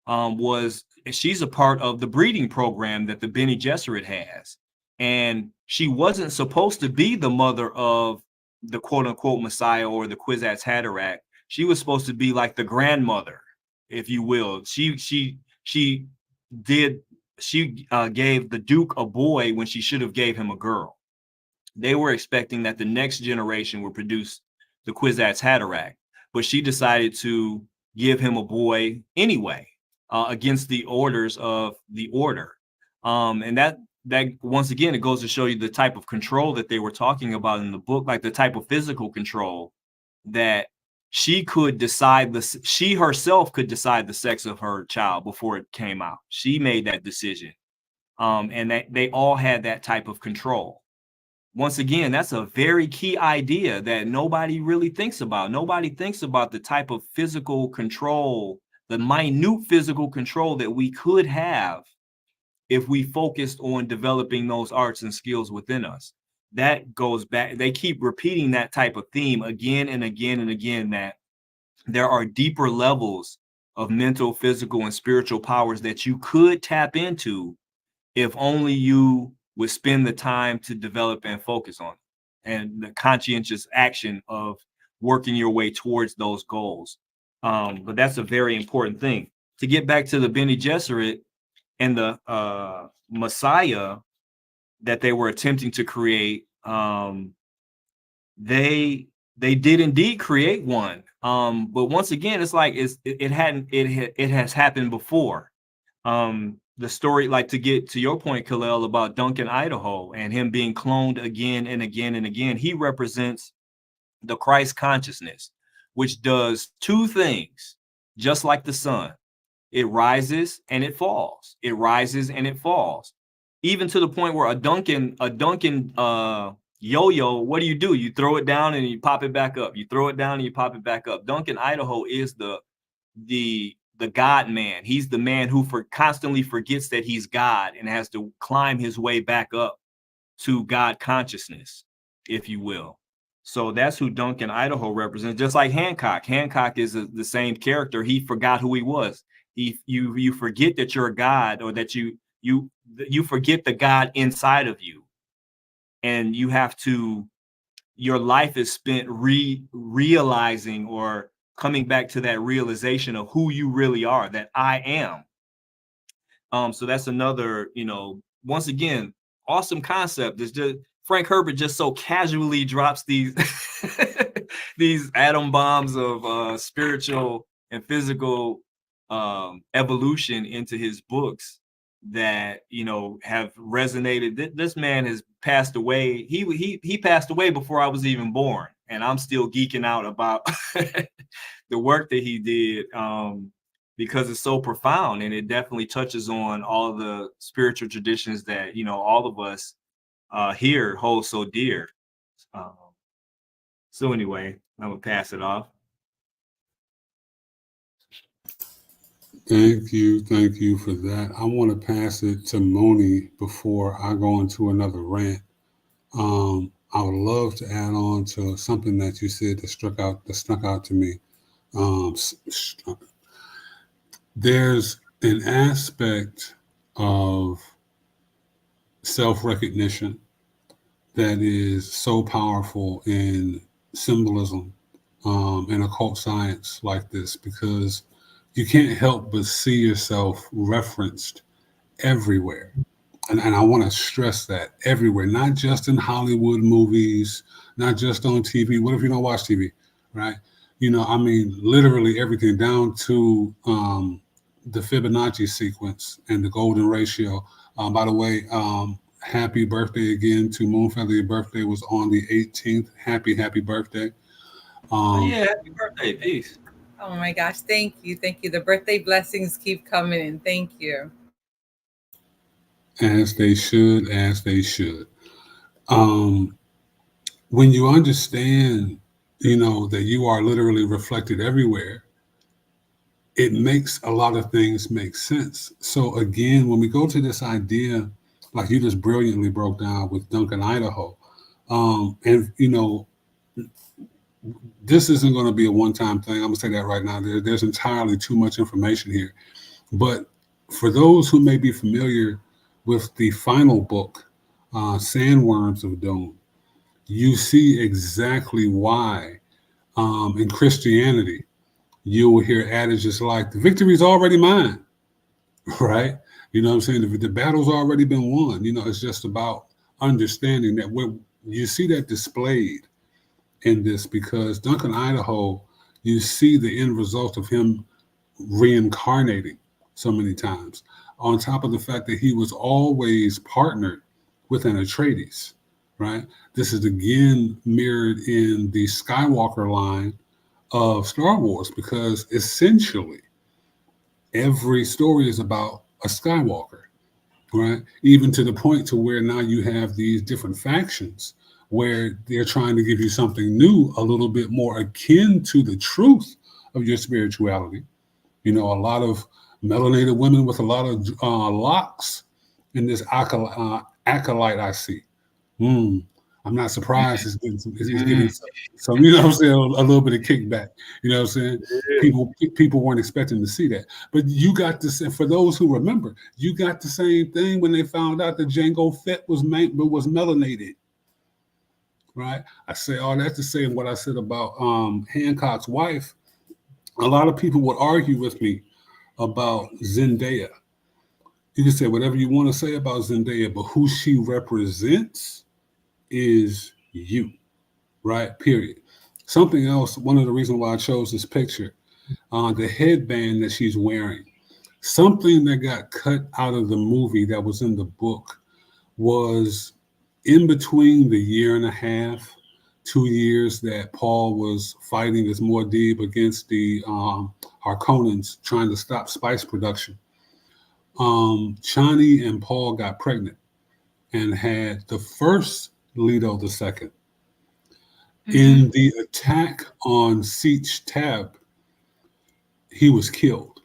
D: was she's a part of the breeding program that the Bene Gesserit has. And she wasn't supposed to be the mother of the quote unquote Messiah or the Kwisatz Haderach. She was supposed to be like the grandmother, if you will. She gave the Duke a boy when she should have gave him a girl. They were expecting that the next generation would produce the Kwisatz Haderach, but she decided to give him a boy anyway, against the orders of the order. And that once again, it goes to show you the type of control that they were talking about in the book, like the type of physical control that she could decide she herself could decide the sex of her child before it came out. She made that decision. And they all had that type of control. Once again, that's a very key idea that nobody really thinks about. Nobody thinks about the type of physical control, the minute physical control that we could have if we focused on developing those arts and skills within us. That goes back, they keep repeating that type of theme again and again and again, that there are deeper levels of mental, physical, and spiritual powers that you could tap into if only you would spend the time to develop and focus on it, and the conscientious action of working your way towards those goals. But that's a very important thing. To get back to the Bene Gesserit and the Messiah that they were attempting to create, they did indeed create one. But once again, it's like it has happened before. The story, like, to get to your point, Khalil, about Duncan Idaho and him being cloned again and again and again, he represents the Christ consciousness, which does two things, just like the sun. It rises and it falls. It rises and it falls. Even to the point where a Duncan yo-yo, what do? You throw it down and you pop it back up. You throw it down and you pop it back up. Duncan Idaho is the God man. He's the man who constantly forgets that he's God and has to climb his way back up to God consciousness, if you will. So that's who Duncan Idaho represents. Just like Hancock. Hancock is the same character. He forgot who he was. You forget that you're a God, or that you forget the God inside of you, and you have to. Your life is spent realizing or coming back to that realization of who you really are, that I am. So that's another, once again, awesome concept. It's just Frank Herbert just so casually drops these these atom bombs of spiritual and physical evolution into his books that have resonated. This man has passed away. He passed away before I was even born, and I'm still geeking out about the work that he did, because it's so profound, and it definitely touches on all the spiritual traditions that all of us here hold so dear. So anyway, I'm gonna pass it off.
B: Thank you for that. I want to pass it to Moni before I go into another rant. I would love to add on to something that you said that stuck out to me. There's an aspect of self-recognition that is so powerful in symbolism and occult science like this, because you can't help but see yourself referenced everywhere. And I want to stress that, everywhere, not just in Hollywood movies, not just on TV. What if you don't watch TV, right? Literally everything, down to the Fibonacci sequence and the golden ratio. By the way, happy birthday again to Moonfeather. Your birthday was on the 18th. Happy birthday.
D: Happy birthday. Peace.
C: Oh my gosh, thank you. The birthday blessings keep coming in. Thank you.
B: As they should. When you understand, that you are literally reflected everywhere, it makes a lot of things make sense. So again, when we go to this idea, like you just brilliantly broke down with Duncan Idaho, this isn't going to be a one-time thing. I'm going to say that right now. There's entirely too much information here. But for those who may be familiar with the final book, Sandworms of Dune, you see exactly why in Christianity you will hear adages like, the victory's already mine, right? You know what I'm saying? The battle's already been won. It's just about understanding that you see that displayed in this, because Duncan Idaho, you see the end result of him reincarnating so many times. on top of the fact that he was always partnered with an Atreides, right? This is again mirrored in the Skywalker line of Star Wars, because essentially every story is about a Skywalker, right? Even to the point to where now you have these different factions where they're trying to give you something new, a little bit more akin to the truth of your spirituality. You know, a lot of melanated women with a lot of locks in this acolyte I see. Hmm. I'm not surprised it's getting some, you know what I'm saying, a little bit of kickback. You know what I'm saying? People weren't expecting to see that. But you got this, and for those who remember, you got the same thing when they found out that Jango Fett was melanated. Right? I say all that to say what I said about Hancock's wife. A lot of people would argue with me about Zendaya. You can say whatever you want to say about Zendaya, but who she represents is you, right? Period. Something else, one of the reasons why I chose this picture, the headband that she's wearing, something that got cut out of the movie that was in the book was in between the year and a half, 2 years that Paul was fighting this Muad'Dib against the Harkonnens, trying to stop spice production. Chani and Paul got pregnant and had the first Leto II. In the attack on Sietch Tab, he was killed.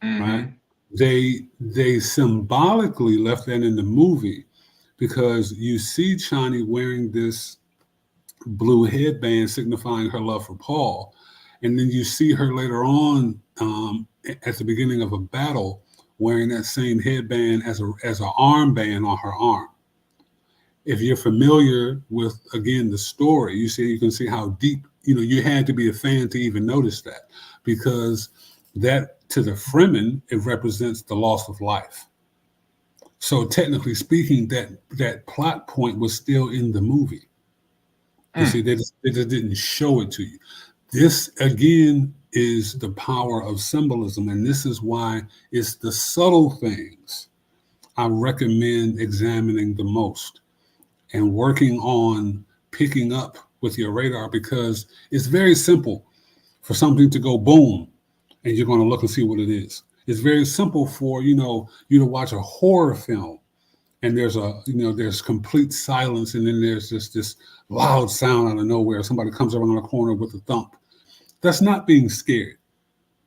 B: Right? They symbolically left that in the movie because you see Chani wearing this blue headband signifying her love for Paul, and then you see her later on at the beginning of a battle wearing that same headband as an armband on her arm. If you're familiar with, again, the story, you can see how deep, you had to be a fan to even notice that, because that, to the Fremen, it represents the loss of life. So technically speaking, that plot point was still in the movie. You see, they just didn't show it to you. This, again, is the power of symbolism, and this is why it's the subtle things I recommend examining the most and working on picking up with your radar, because it's very simple for something to go boom and you're going to look and see what it is. It's very simple for you to watch a horror film and there's complete silence, and then there's just this loud sound out of nowhere. Somebody comes around the corner with a thump. That's not being scared.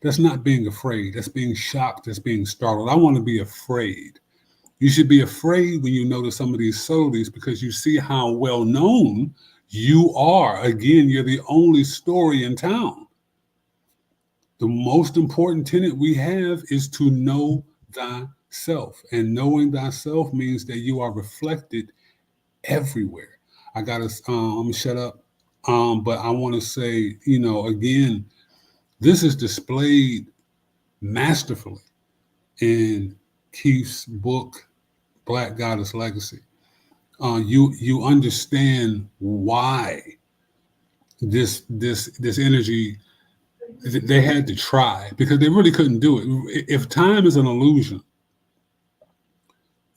B: That's not being afraid. That's being shocked. That's being startled. I want to be afraid. You should be afraid when you notice some of these subtleties, because you see how well known you are. Again, you're the only story in town. The most important tenet we have is to know thyself. And knowing thyself means that you are reflected everywhere. I'm gonna shut up. But I want to say, again, this is displayed masterfully in Keith's book, Black Goddess Legacy. You understand why this energy, they had to try, because they really couldn't do it. If time is an illusion,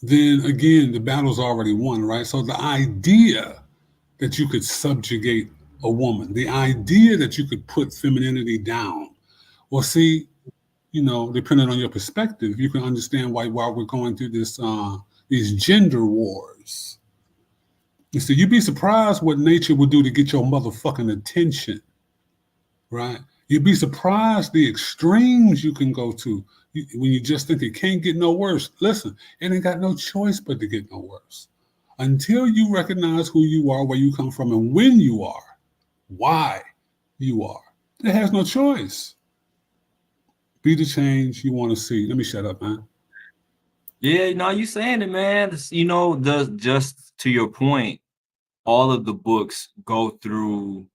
B: then again the battle's already won, right? So the idea that you could subjugate a woman, the idea that you could put femininity down, well, see, depending on your perspective, you can understand why we're going through these gender wars. You see, you'd be surprised what nature would do to get your motherfucking attention, right? You'd be surprised the extremes you can go to when you just think it can't get no worse. Listen, it ain't got no choice but to get no worse. Until you recognize who you are, where you come from, and when you are, why you are, it has no choice. Be the change you want to see. Let me shut up, man.
D: Yeah, no, you saying it, man. Just to your point, all of the books go through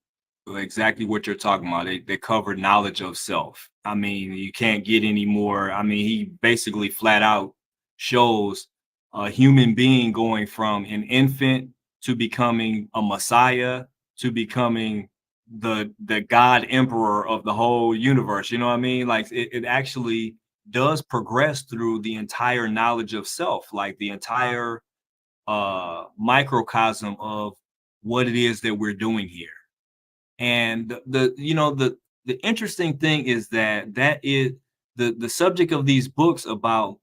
D: exactly what you're talking about. They cover knowledge of self. I mean, you can't get any more. I mean, he basically flat out shows a human being going from an infant to becoming a messiah to becoming the God emperor of the whole universe. You know what I mean? Like it actually does progress through the entire knowledge of self, like the entire microcosm of what it is that we're doing here. And the interesting thing is that is the subject of these books about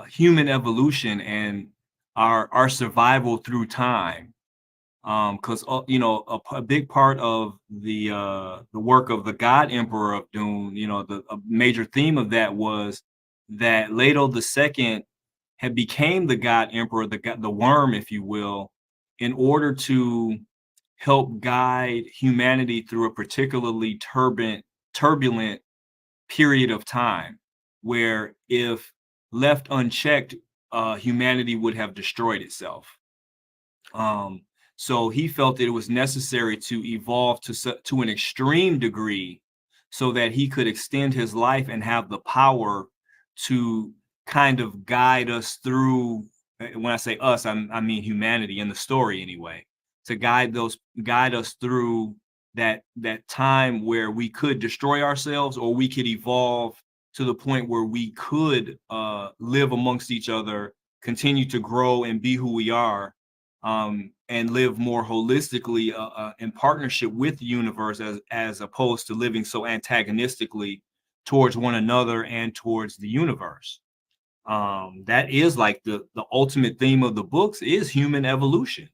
D: human evolution and our survival through time. Because a big part of the work of the God Emperor of Dune, a major theme of that was that Leto II had became the God Emperor, the worm, if you will, in order to help guide humanity through a particularly turbulent period of time, where if left unchecked, humanity would have destroyed itself. So he felt that it was necessary to evolve to an extreme degree so that he could extend his life and have the power to kind of guide us through. When I say us, I mean humanity in the story anyway, to guide us through that time where we could destroy ourselves, or we could evolve to the point where we could live amongst each other, continue to grow and be who we are, and live more holistically in partnership with the universe, as opposed to living so antagonistically towards one another and towards the universe. That is like the ultimate theme of the books is human evolution.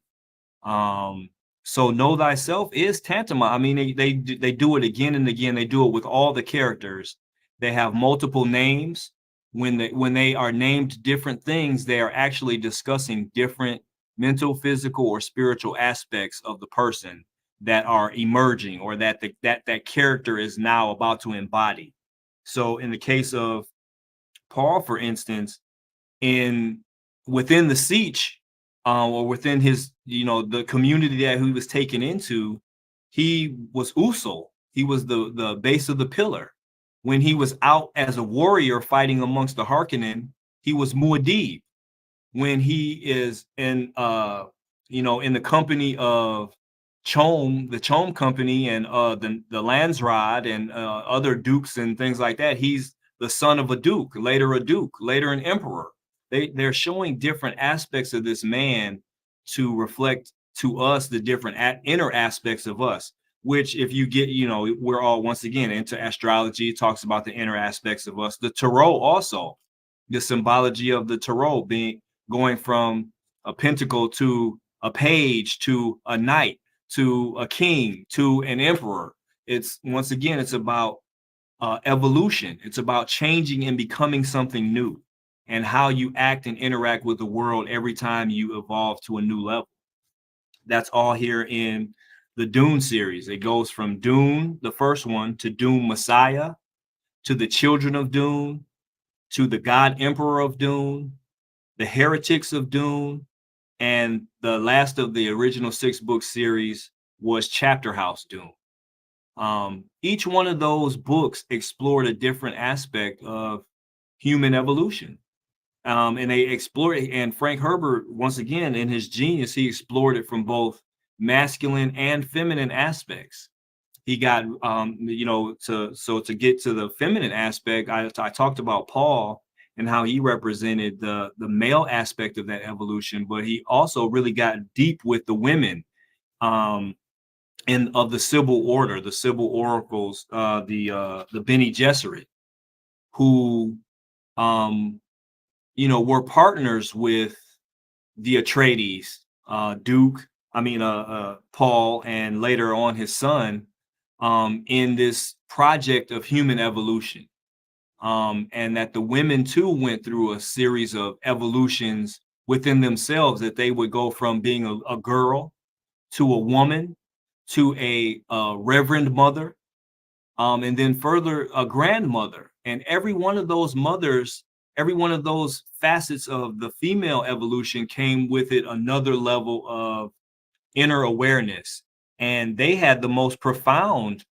D: So know thyself is tantamount. I mean, they do it again and again. They do it with all the characters. They have multiple names. When they are named different things, they are actually discussing different mental, physical, or spiritual aspects of the person that are emerging, or that that character is now about to embody. So in the case of Paul, for instance, within the Siege, or within his, the community that he was taken into, he was Usul. He was the base of the pillar. When he was out as a warrior fighting amongst the Harkonnen, he was Muad'Dib. When he is in in the company of Chom, the Chom company, and the Landsrod, and other dukes and things like that, he's the son of a duke, later an emperor. They're showing different aspects of this man to reflect to us the different inner aspects of us, which, if you get, we're all, once again, into astrology. It talks about the inner aspects of us. The tarot also, the symbology of the tarot going from a pentacle to a page to a knight to a king to an emperor. It's, once again, it's about evolution. It's about changing and becoming something new, and how you act and interact with the world every time you evolve to a new level. That's all here in the Dune series. It goes from Dune, the first one, to Dune Messiah, to the Children of Dune, to the God Emperor of Dune, the Heretics of Dune, and the last of the original 6-book series was Chapter House Dune. Each one of those books explored a different aspect of human evolution. And they explored it, and Frank Herbert, once again, in his genius, he explored it from both masculine and feminine aspects. He got, to get to the feminine aspect, I talked about Paul and how he represented the male aspect of that evolution, but he also really got deep with the women, and of the Sybil order, the Sybil oracles, the Bene Gesserit, who were partners with the Atreides, Paul, and later on his son, in this project of human evolution. And that the women too went through a series of evolutions within themselves, that they would go from being a girl to a woman to a reverend mother, and then further a grandmother. And every one of those mothers, every one of those facets of the female evolution came with it another level of inner awareness. And they had the most profound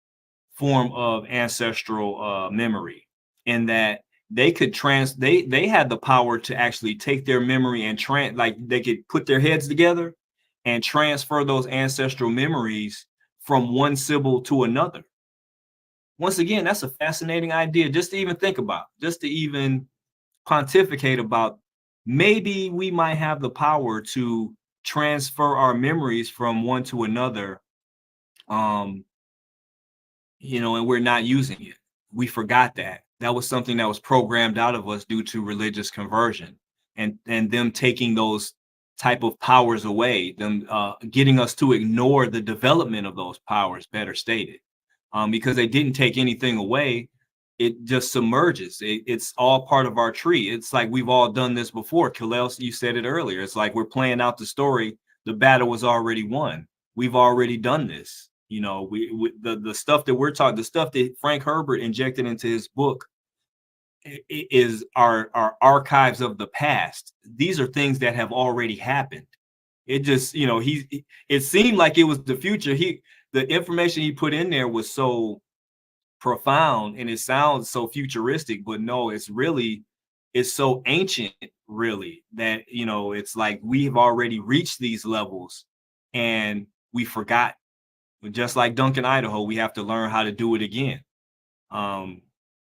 D: form of ancestral memory, in that they could they had the power to actually take their memory and they could put their heads together and transfer those ancestral memories from one Sybil to another. once again, that's a fascinating idea just to even think about, just to even pontificate about. Maybe we might have the power to transfer our memories from one to another, and we're not using it. We forgot that. That was something that was programmed out of us due to religious conversion, and them taking those type of powers away, them getting us to ignore the development of those powers, better stated, because they didn't take anything away. It just submerges. It's all part of our tree. It's like we've all done this before. Kalel, you said it earlier. It's like we're playing out the story. The battle was already won. We've already done this. The stuff that we're talking, the stuff that Frank Herbert injected into his book is our archives of the past. These are things that have already happened. It just, it seemed like it was the future. The information he put in there was so profound and it sounds so futuristic, but no, it's so ancient, really, that it's like we have already reached these levels and we forgot. Just like Duncan, Idaho, we have to learn how to do it again.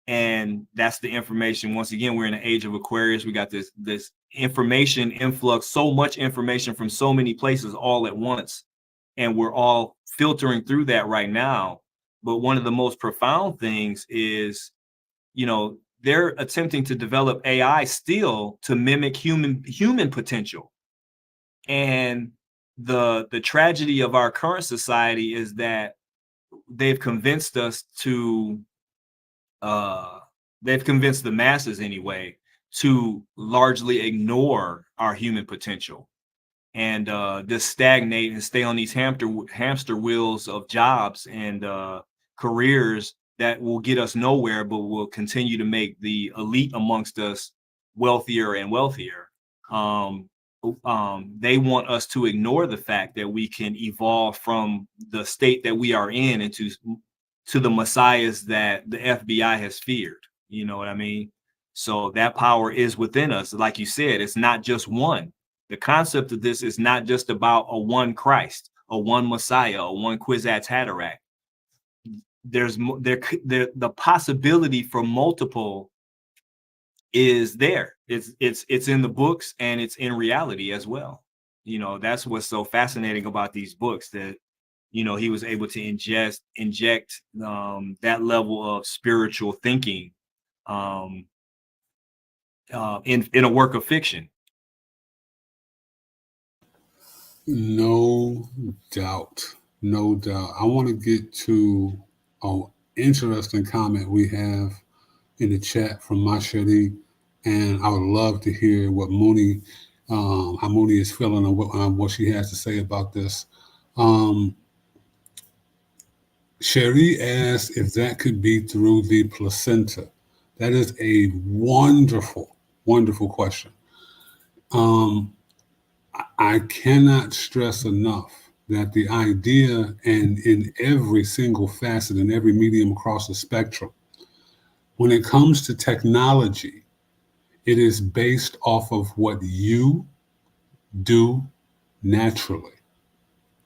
D: And that's the information. Once again, we're in the age of Aquarius. We got this information influx, so much information from so many places all at once, and we're all filtering through that right now. But one of the most profound things is, they're attempting to develop AI still to mimic human potential. And the tragedy of our current society is that they've convinced us to, they've convinced the masses anyway, to largely ignore our human potential and just stagnate and stay on these hamster wheels of jobs and careers that will get us nowhere, but will continue to make the elite amongst us wealthier and wealthier. They want us to ignore the fact that we can evolve from the state that we are in into the messiahs that the FBI has feared. You know what I mean? So that power is within us. Like you said, it's not just one. The concept of this is not just about a one Christ, a one Messiah, a one Kwisatz Haderach. There's the possibility for multiple is there. It's in the books and it's in reality as well. That's what's so fascinating about these books, that he was able to inject that level of spiritual thinking in a work of fiction.
B: No doubt. I want to get to an interesting comment we have in the chat from Mashadi, and I would love to hear what Mooney, how Mooney is feeling and what she has to say about this. Sherry asked if that could be through the placenta. That is a wonderful, wonderful question. I cannot stress enough that the idea, and in every single facet, in every medium across the spectrum, when it comes to technology, it is based off of what you do naturally,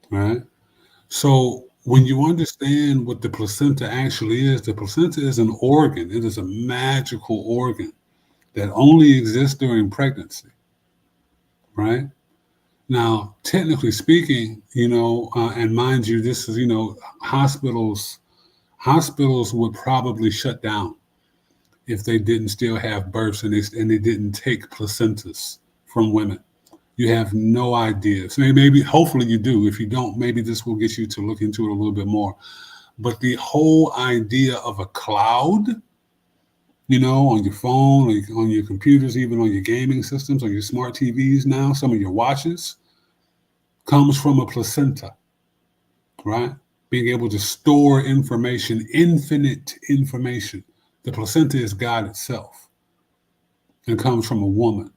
B: right? So when you understand what the placenta actually is, the placenta is an organ. It is a magical organ that only exists during pregnancy, right? Now, technically speaking, and mind you, this is, hospitals would probably shut down if they didn't still have births and they didn't take placentas from women. You have no idea. So hopefully you do. If you don't, maybe this will get you to look into it a little bit more. But the whole idea of a cloud, on your phone, on your computers, even on your gaming systems, on your smart TVs now, some of your watches, comes from a placenta, right? Being able to store information, infinite information. The placenta is God itself and comes from a woman,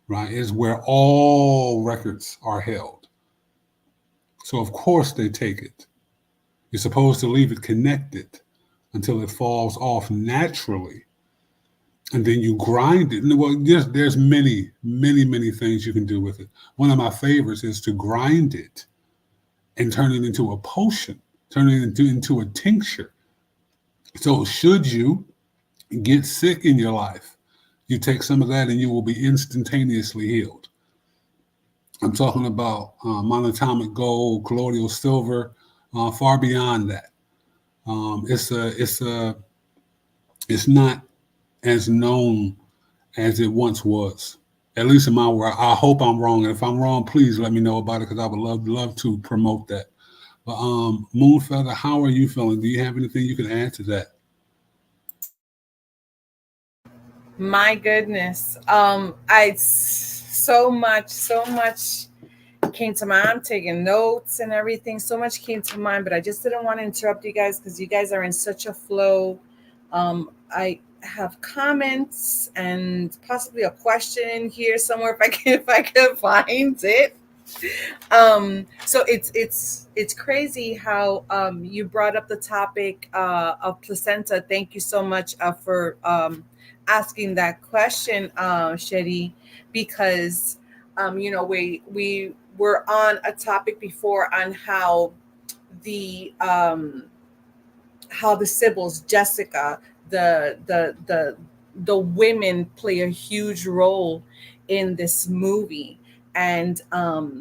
B: right? It's where all records are held. So of course they take it. You're supposed to leave it connected until it falls off naturally. And then you grind it. Well, there's many, many, many things you can do with it. One of my favorites is to grind it and turn it into a potion, turn it into a tincture. So should you get sick in your life, you take some of that and you will be instantaneously healed. I'm talking about monatomic gold, colloidal silver, far beyond that. It's not as known as it once was. At least in my world. I hope I'm wrong. And if I'm wrong, please let me know about it because I would love to promote that. But Moonfeather, how are you feeling? Do you have anything you can add to that?
C: My goodness. I so much came to mind. I'm taking notes and everything. So much came to mind, but I just didn't want to interrupt you guys because you guys are in such a flow. I have comments and possibly a question here somewhere if I can find it. So it's crazy how you brought up the topic of placenta. Thank you so much for asking that question, Shetty, because we were on a topic before on the how the Sibyls, Jessica, the women play a huge role in this movie, and I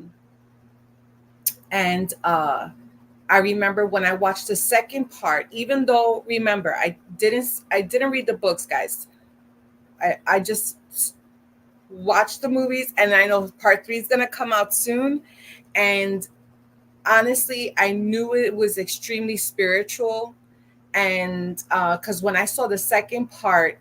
C: remember when I watched the second part, even though remember I didn't read the books, guys. I just watched the movies, and I know part 3 is gonna come out soon. And honestly, I knew it was extremely spiritual, and because when I saw the second part,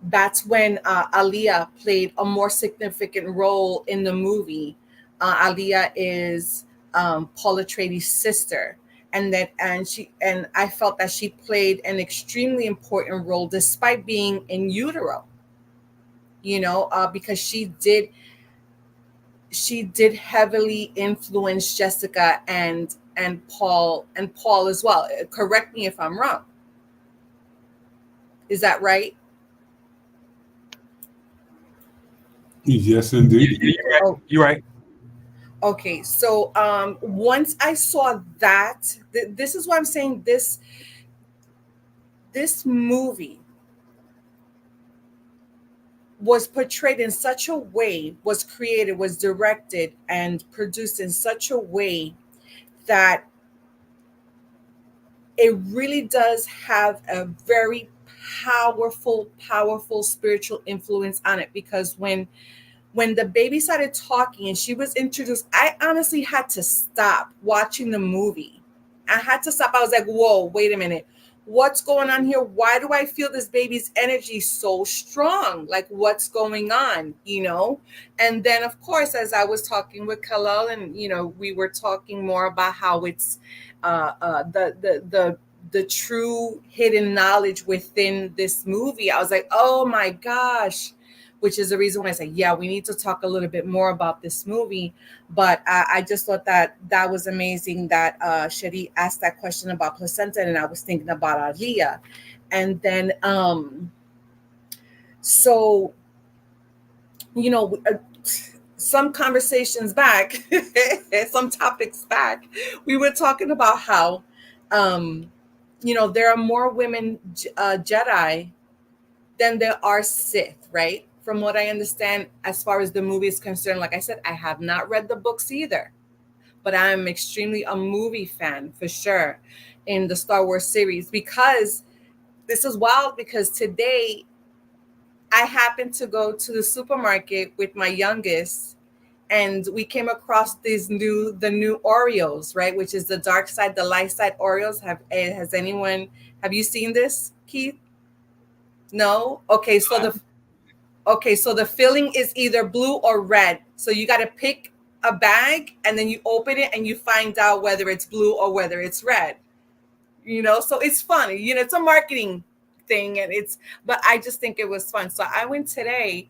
C: that's when Aaliyah played a more significant role in the movie. Aaliyah is Paul Atreides' sister, and I felt that she played an extremely important role despite being in utero. Because she did heavily influence Jessica and Paul as well. Correct me if I'm wrong. Is that right?
B: Yes, indeed.
D: You're right.
C: Oh,
D: You're right.
C: okay. So once I saw that, this is why I'm saying this movie was portrayed in such a way, was created, was directed, and produced in such a way that it really does have a very powerful spiritual influence on it. Because when the baby started talking and she was introduced, I honestly had to stop watching the movie. I had to stop. I was like, whoa, wait a minute. What's going on here? Why do I feel this baby's energy so strong? Like, what's going on? And then, of course, as I was talking with Kalal, and we were talking more about how it's the true hidden knowledge within this movie. I was like, oh my gosh, which is the reason why I say, yeah, we need to talk a little bit more about this movie. But I just thought that was amazing that Shetty asked that question about placenta, and I was thinking about Aaliyah. And then, so, some conversations back, some topics back, we were talking about how, there are more women Jedi than there are Sith, right? From what I understand, as far as the movie is concerned, like I said, I have not read the books either, but I'm extremely a movie fan for sure in the Star Wars series. Because this is wild, because today I happened to go to the supermarket with my youngest, and we came across the new Oreos, right? Which is the dark side, the light side Oreos. Have you seen this, Keith? No? So the filling is either blue or red. So you got to pick a bag, and then you open it and you find out whether it's blue or whether it's red. So it's funny. It's a marketing thing, but I just think it was fun. So I went today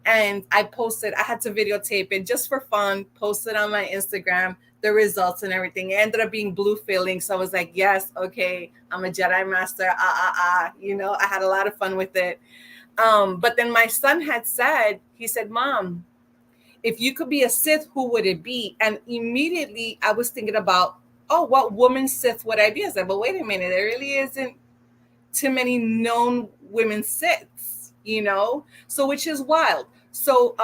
C: and I had to videotape it just for fun, posted on my Instagram, the results and everything. It ended up being blue filling. So I was like, yes, okay, I'm a Jedi master. I had a lot of fun with it. But then my son he said, Mom, if you could be a Sith, who would it be? And immediately I was thinking about oh, what woman Sith would I be? I said, but wait a minute, there really isn't too many known women Siths, you know? So, which is wild. So,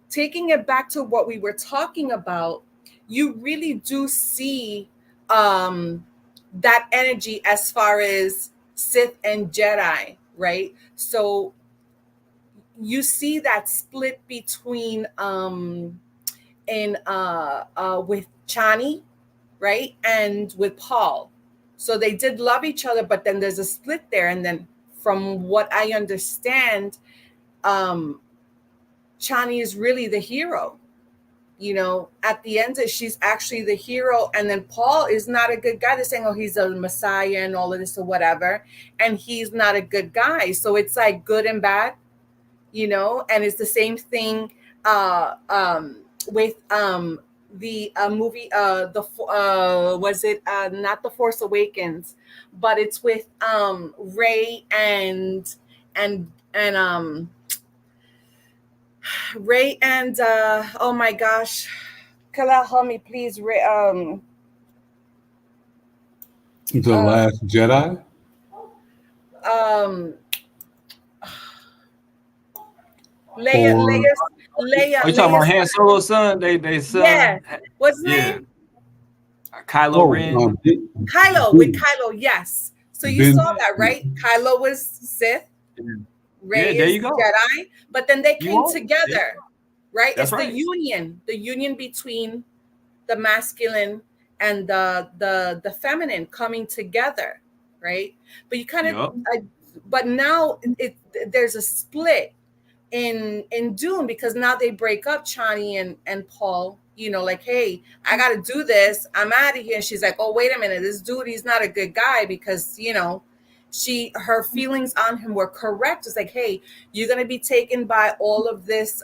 C: taking it back to what we were talking about, you really do see that energy as far as Sith and Jedi, right? So you see that split between in with Chani, right, and with Paul. So they did love each other, but then there's a split there. And then from what I understand, Chani is really the hero. You know, at the end, she's actually the hero. And then Paul is not a good guy. They're saying, oh, he's a messiah and all of this or whatever. And he's not a good guy. So it's like good and bad, you know, and it's the same thing with the movie was it not The Force Awakens, but it's with Ray and Ray and oh my gosh, Kala, help me please. Ray,
B: The Last Jedi.
C: Leia,
B: Or
C: Leia,
D: Are you talking about
C: Leia's,
D: Han Solo's son? They
C: yeah,
D: son.
C: what's his
D: Yeah.
C: name?
D: Kylo Ren.
C: Kylo, with Kylo, yes. So you
B: Ben.
C: saw that, right? Kylo was Sith, Rey
D: there
C: is
D: you go.
C: Jedi, but then they
D: You
C: came
D: are.
C: together, right?
D: That's
C: It's
D: right.
C: the union between the masculine and the feminine coming together, right? But you kind of,
D: Yup.
C: but now there's a split in Dune, because now they break up Chani and Paul, you know, like, hey, I got to do this, I'm out of here. And she's like, oh, wait a minute, this dude, he's not a good guy, because, you know, her feelings on him were correct. It's like, hey, you're going to be taken by all of this,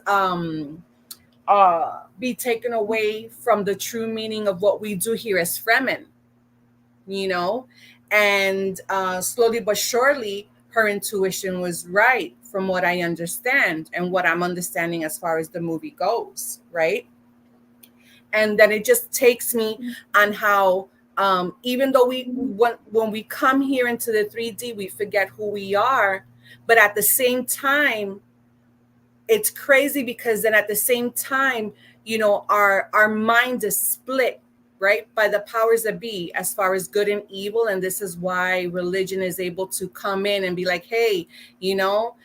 C: be taken away from the true meaning of what we do here as Fremen, you know. And slowly but surely her intuition was right, from what I understand and what I'm understanding as far as the movie goes, right? And then it just takes me on how even though when we come here into the 3D, we forget who we are, but at the same time, it's crazy, because then at the same time, you know, our mind is split, right, by the powers that be, as far as good and evil. And this is why religion is able to come in and be like, hey, you know,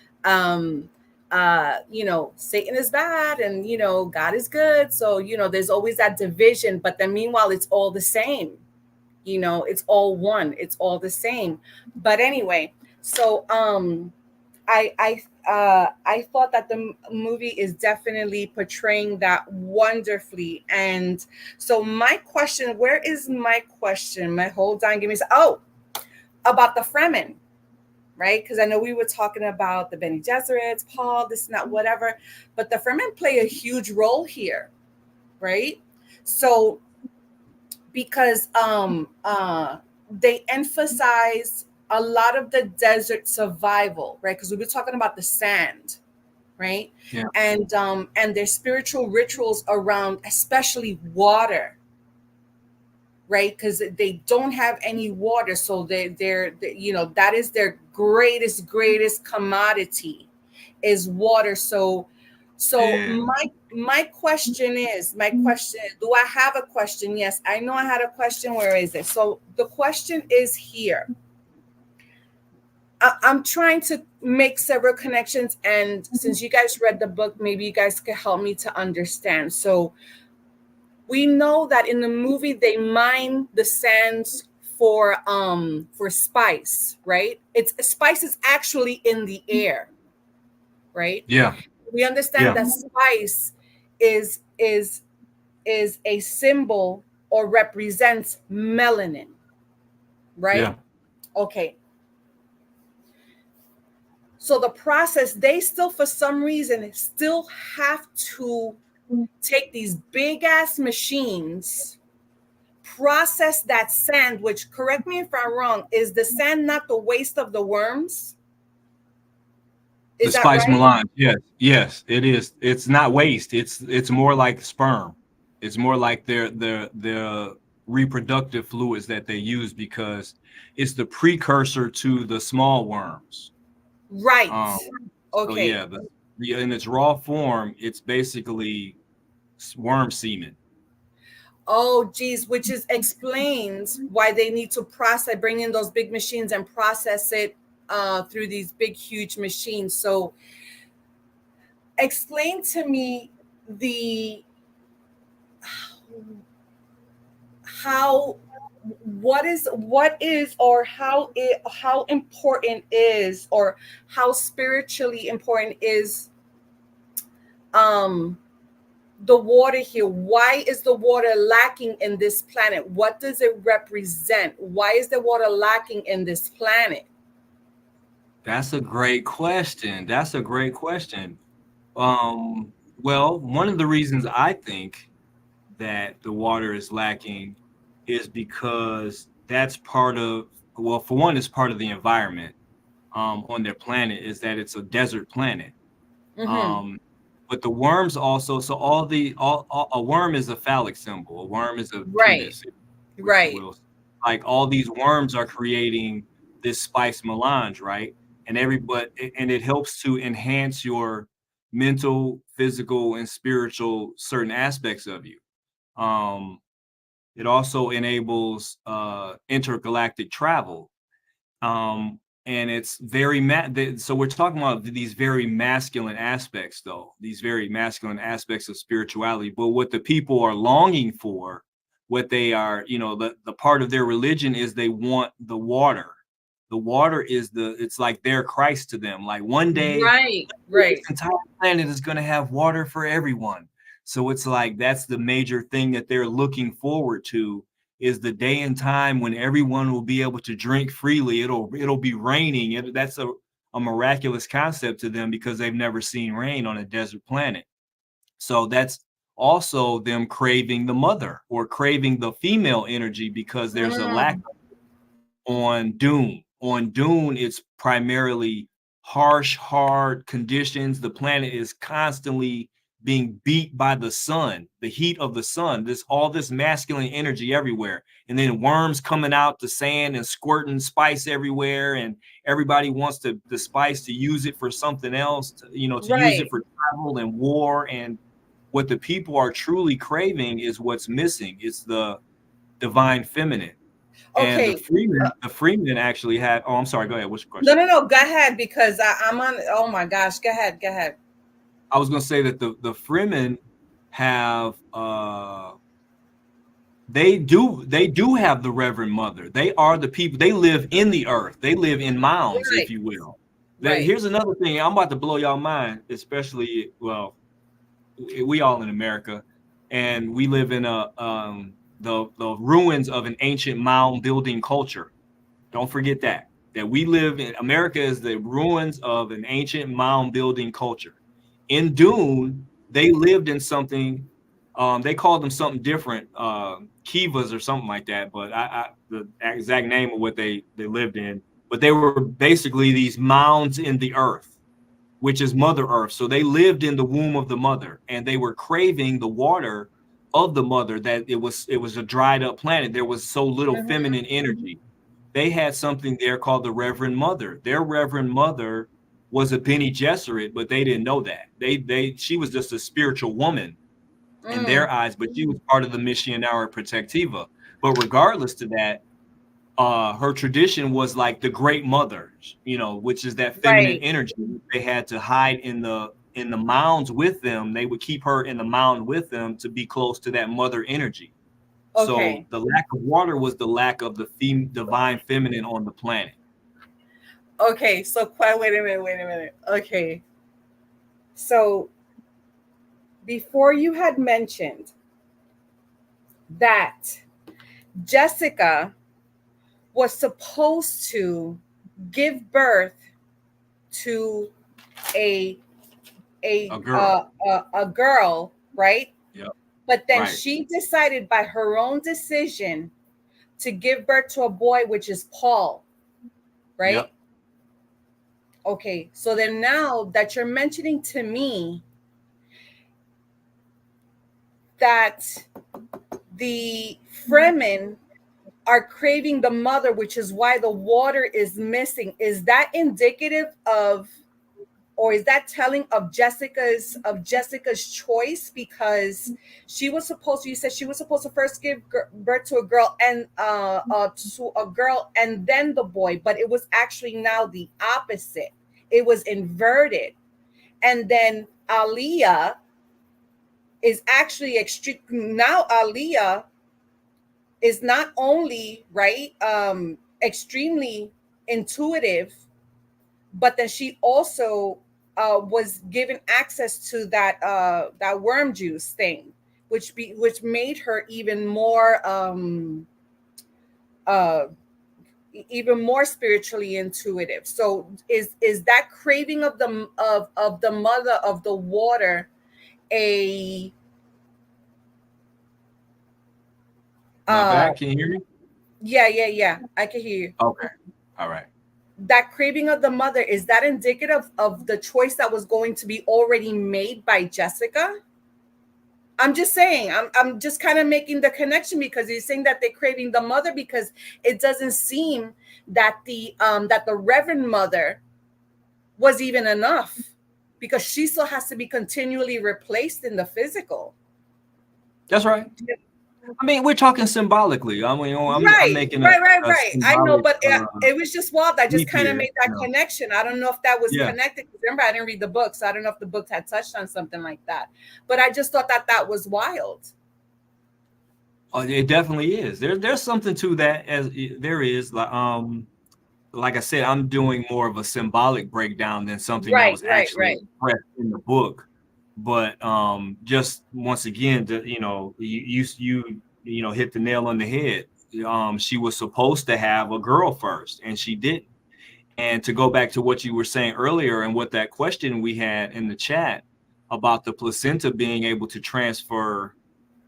C: you know, Satan is bad and, you know, God is good. So, you know, there's always that division, but then meanwhile, it's all the same, you know, it's all one, it's all the same. But anyway, so I thought that the movie is definitely portraying that wonderfully. And so my question, where is my question? My hold on, give me about the Fremen, right? Because I know we were talking about the Bene Gesserits, Paul, this and that, whatever, but the Fremen play a huge role here, right? So because they emphasize a lot of the desert survival, right? Because we were talking about the sand, right?
D: Yeah.
C: And their spiritual rituals around, especially water, right? Because they don't have any water, so they're you know, that is their greatest commodity, is water. So
D: Yeah.
C: my question is, do I have a question? Yes, I know I had a question. Where is it? So the question is here. I'm trying to make several connections, and since you guys read the book, maybe you guys could help me to understand. So we know that in the movie they mine the sands for spice, right? Spice is actually in the air, right?
D: Yeah.
C: We understand that spice is a symbol or represents melanin, right?
D: Yeah.
C: Okay. So the process, they still, for some reason, still have to take these big ass machines, process that sand, which, correct me if I'm wrong, is the sand not the waste of the worms? Is
D: The
C: that
D: spice
C: right?
D: melange. Yes, it is. It's not waste. It's more like sperm. It's more like their reproductive fluids that they use because it's the precursor to the small worms.
C: Right.
D: So
C: Okay.
D: yeah, in its raw form, it's basically worm semen.
C: Oh, geez, which explains why they need to bring in those big machines and process it through these big, huge machines. So explain to me how important is, or how spiritually important is the water here. Why is the water lacking in this planet? What does it represent? Why is the water lacking in this planet?
D: That's a great question. Well, one of the reasons I think that the water is lacking is because that's part of, well, for one, it's part of the environment on their planet, is that it's a desert planet.
C: Mm-hmm.
D: But the worms also, so a worm is a phallic symbol. A worm is a
C: Right.
D: penis, if you
C: Right.
D: will. Like all these worms are creating this spice melange, right? And it helps to enhance your mental, physical, and spiritual certain aspects of you. It also enables intergalactic travel. And it's so we're talking about these very masculine aspects, though, these very masculine aspects of spirituality. But what the people are longing for, what they are, the part of their religion is they want the water. The water is it's like their Christ to them. Like one day,
C: Right.
D: this entire planet is going to have water for everyone. So it's like that's the major thing that they're looking forward to, is the day and time when everyone will be able to drink freely. It'll be raining. That's a miraculous concept to them because they've never seen rain on a desert planet. So that's also them craving the mother, or craving the female energy, because there's a lack on Dune. On Dune, it's primarily harsh, hard conditions. The planet is constantly being beat by the sun, the heat of the sun, all this masculine energy everywhere. And then worms coming out the sand and squirting spice everywhere. And everybody wants the spice to use it for something else, to use it for travel and war. And what the people are truly craving is what's missing. It's the divine feminine. And
C: Okay.
D: the Freeman actually had. Oh, I'm sorry. Go ahead. What's your question?
C: No. Go ahead, because I'm on. Oh my gosh. Go ahead.
D: I was going to say that the Freeman have. They do have the Reverend Mother. They are the people. They live in the earth. They live in mounds, if you will. Here's another thing. I'm about to blow y'all mind, especially, well, we all in America, and we live in the ruins of an ancient mound building culture. Don't forget that we live in America is the ruins of an ancient mound building culture. In Dune, they lived in something. They called them something different, kivas or something like that. But the exact name of what they lived in. But they were basically these mounds in the earth, which is Mother Earth. So they lived in the womb of the mother, and they were craving the water of the mother. That it was a dried up planet. There was so little feminine energy. They had something there called the Reverend Mother. Their Reverend Mother was a Bene Gesserit, but they didn't know that. She was just a spiritual woman in their eyes, but she was part of the Missionara Protectiva. But regardless to that, her tradition was like the Great Mother, which is that feminine energy. They had to hide in the mounds with them. They would keep her in the mound with them to be close to that mother energy.
C: Okay.
D: So the lack of water was the lack of the divine feminine on the planet.
C: Okay, so wait a minute. Okay. So before you had mentioned that Jessica was supposed to give birth to a girl, right?
D: Yep.
C: But then she decided by her own decision to give birth to a boy, which is Paul, right?
D: Yep.
C: Okay, so then now that you're mentioning to me that the Fremen are craving the mother, which is why the water is missing. Is that indicative of, or is that telling of Jessica's choice? Because she was supposed to, you said she was supposed to first give birth to a girl and then the boy, but it was actually now the opposite. It was inverted. And then Aliyah is actually now Aliyah is not only right extremely intuitive, but then she also was given access to that worm juice thing, which made her uh even more spiritually intuitive. So is that craving of the mother of the water a
D: My back, can you hear me?
C: yeah, I can hear you.
D: Okay. All right.
C: That craving of the mother, is that indicative of the choice that was going to be already made by Jessica? I'm just saying, I'm just kind of making the connection, because he's saying that they're craving the mother, because it doesn't seem that the Reverend Mother was even enough, because she still has to be continually replaced in the physical.
D: That's right. I mean, we're talking symbolically. I'm making
C: right. I know,
D: symbolic,
C: but it was just wild. I just kind of made that
D: Yeah.
C: connection. I don't know if that was
D: Yeah.
C: connected. Remember, I didn't read the book, so I don't know if the book had touched on something like that. But I just thought that was wild.
D: Oh, it definitely is. There's something to that, as there is. Like I said, I'm doing more of a symbolic breakdown than something that was actually expressed in the book. But just once again, you hit the nail on the head. She was supposed to have a girl first, and she didn't. And to go back to what you were saying earlier, and what that question we had in the chat about the placenta being able to transfer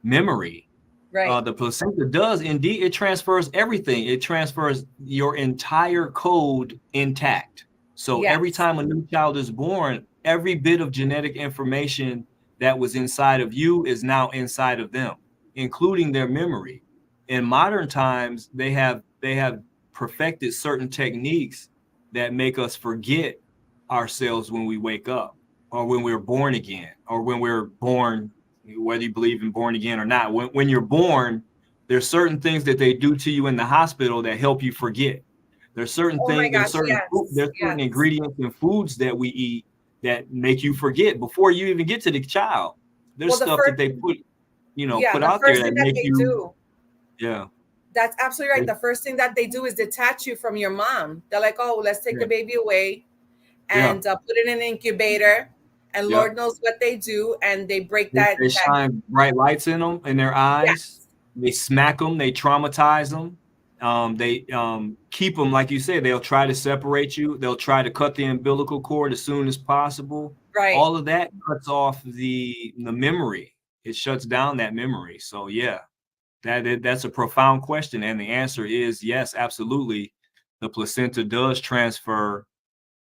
D: memory.
C: Right.
D: The placenta does indeed. It transfers everything. It transfers your entire code intact. So every time a new child is born, every bit of genetic information that was inside of you is now inside of them, including their memory. In modern times, they have perfected certain techniques that make us forget ourselves when we wake up, or when we're born again, or when we're born, whether you believe in born again or not. When you're born, there's certain things that they do to you in the hospital that help you forget. There's certain things, there's certain ingredients in foods that we eat that make you forget before you even get to the child. There's stuff that they put out there that make you. Yeah.
C: That's absolutely right. The first thing that they do is detach you from your mom. They're like, oh, let's take the baby away and put it in an incubator. And Lord knows what they do. And they break that.
D: They shine bright lights in them, in their eyes. Yes. They smack them. They traumatize them. They keep them, like you said, they'll try to separate you. They'll try to cut the umbilical cord as soon as possible.
C: Right.
D: All of that cuts off the memory. It shuts down that memory. So, yeah. That's a profound question, and the answer is yes, absolutely. The placenta does transfer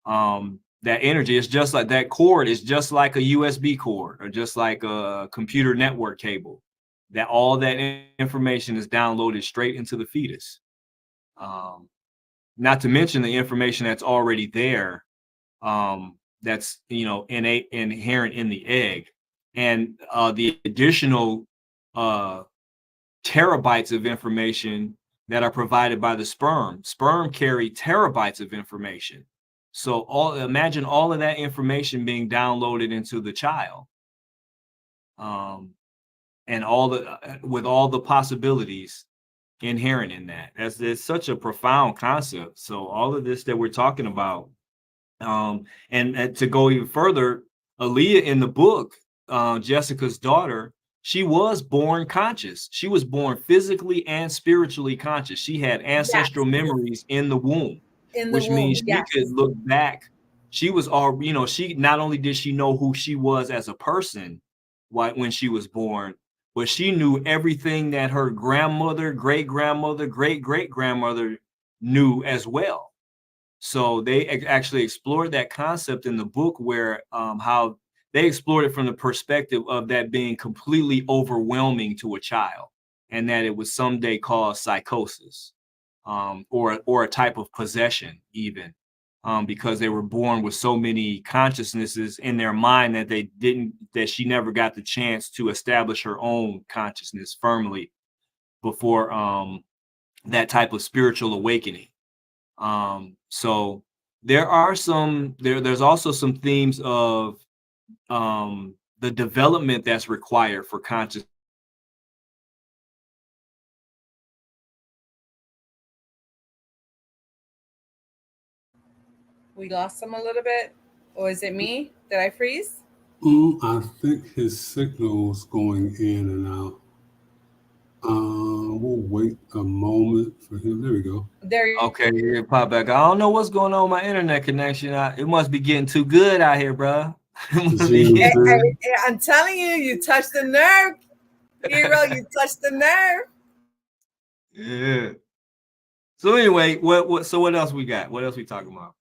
D: that energy. It's just like that cord is just like a USB cord, or just like a computer network cable. That all that information is downloaded straight into the fetus. Not to mention the information that's already there, that's inherent in the egg, and the additional terabytes of information that are provided by the sperm. Sperm carry terabytes of information. So imagine all of that information being downloaded into the child, and with all the possibilities inherent in that. It's such a profound concept. So all of this that we're talking about, and to go even further, Aaliyah in the book, Jessica's daughter, she was born conscious. She was born physically and spiritually conscious. She had ancestral memories in the womb, which means she could look back. She was all, she not only did she know who she was as a person when she was born, but she knew everything that her grandmother, great-grandmother, great-great-grandmother knew as well. So they actually explored that concept in the book, where how they explored it from the perspective of that being completely overwhelming to a child. and that it would someday cause psychosis, or a type of possession even, because they were born with so many consciousnesses in their mind that she never got the chance to establish her own consciousness firmly before that type of spiritual awakening. So there's also some themes of the development that's required for conscious.
C: We lost him a little bit, or is it me? Did I freeze?
B: I think his signal's going in and out. We'll wait a moment for him. There we go.
D: Okay, yeah, pop back. I don't know what's going on with my internet connection. It must be getting too good out here, bro.
C: I'm telling you, you touched the nerve, hero. You touched the nerve.
D: Yeah. So anyway, what else we got? What else we talking about?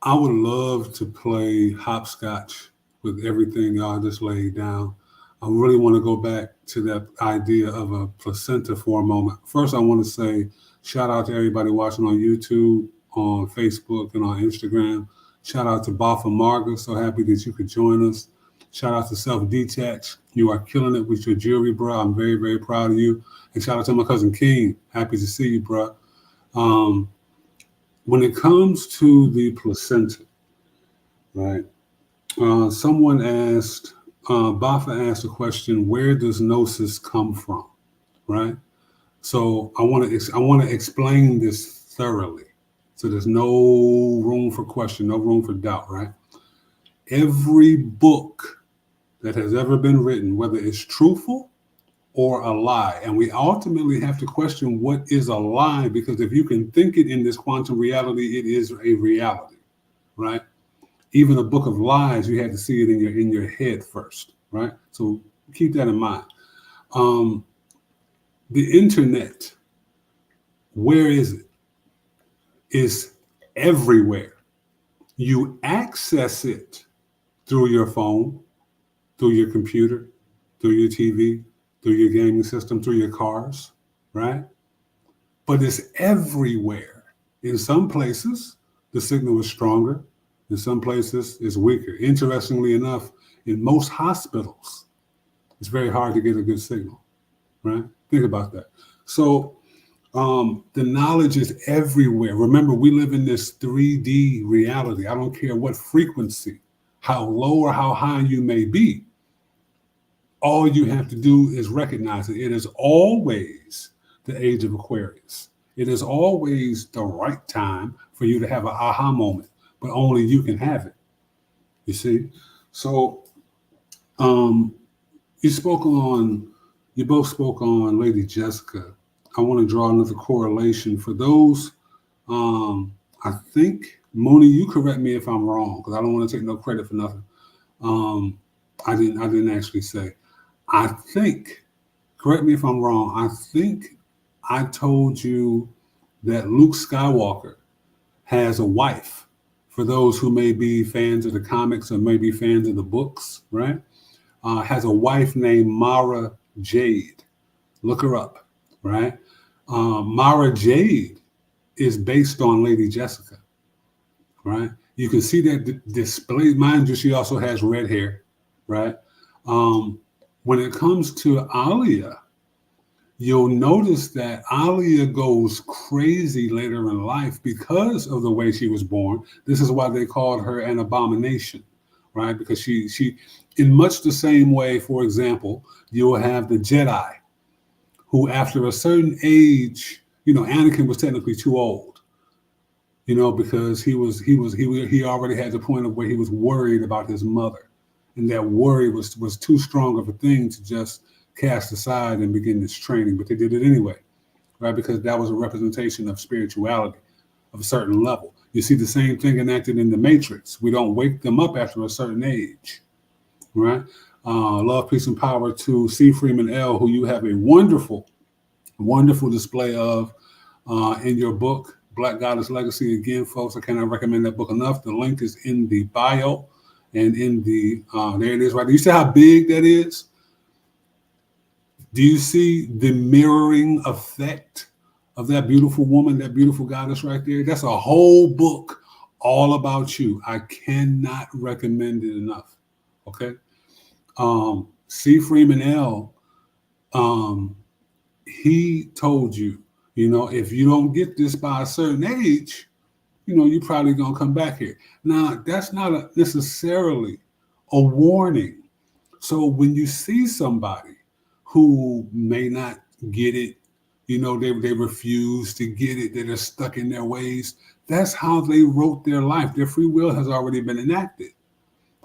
B: I would love to play hopscotch with everything y'all just laid down. I really want to go back to that idea of a placenta for a moment. First, I want to say shout out to everybody watching on YouTube, on Facebook, and on Instagram. Shout out to Bafa Marga. So happy that you could join us. Shout out to Self Detach. You are killing it with your jewelry, bro. I'm very, very proud of you. And shout out to my cousin King. Happy to see you, bro. When it comes to the placenta, right? Someone asked, Bafa asked a question: where does gnosis come from? Right. So I want to explain this thoroughly, so there's no room for question, no room for doubt. Right. Every book that has ever been written, whether it's truthful or a lie, and we ultimately have to question what is a lie, because if you can think it in this quantum reality, it is a reality, right? Even a book of lies, you had to see it in your head first, right? So keep that in mind. The internet, where is it? Is everywhere. You access it through your phone, through your computer, through your TV, through your gaming system, through your cars, right? But it's everywhere. In some places, the signal is stronger. In some places, it's weaker. Interestingly enough, in most hospitals, it's very hard to get a good signal, right? Think about that. So the knowledge is everywhere. Remember, we live in this 3D reality. I don't care what frequency, how low or how high you may be. All you have to do is recognize it. It is always the age of Aquarius. It is always the right time for you to have an aha moment, but only you can have it. You see? So you both spoke on Lady Jessica. I want to draw another correlation for those. I think, Mooney, you correct me if I'm wrong, because I don't want to take no credit for nothing. I didn't actually say. I think, correct me if I'm wrong, I think I told you that Luke Skywalker has a wife, for those who may be fans of the comics or maybe fans of the books, right? Has a wife named Mara Jade. Look her up, right? Mara Jade is based on Lady Jessica, right? You can see that displayed. Mind you, she also has red hair, right? When it comes to Alia, you'll notice that Alia goes crazy later in life because of the way she was born. This is why they called her an abomination, right? Because she in much the same way, for example, you'll have the Jedi, who after a certain age, Anakin was technically too old, because he already had the point of where he was worried about his mother. And that worry was too strong of a thing to just cast aside and begin this training. But they did it anyway, right? Because that was a representation of spirituality of a certain level. You see the same thing enacted in the Matrix. We don't wake them up after a certain age, right? Love, peace, and power to C. Freeman L., who you have a wonderful, wonderful display of in your book, Black Goddess Legacy. Again, folks, I cannot recommend that book enough. The link is in the bio. And in the, there it is right there. You see how big that is? Do you see the mirroring effect of that beautiful woman, that beautiful goddess right there? That's a whole book all about you. I cannot recommend it enough. Okay. C. Freeman L. He told you, if you don't get this by a certain age, you're probably gonna come back here. Now, that's not necessarily a warning. So when you see somebody who may not get it, they refuse to get it, they're stuck in their ways. That's how they wrote their life. Their free will has already been enacted,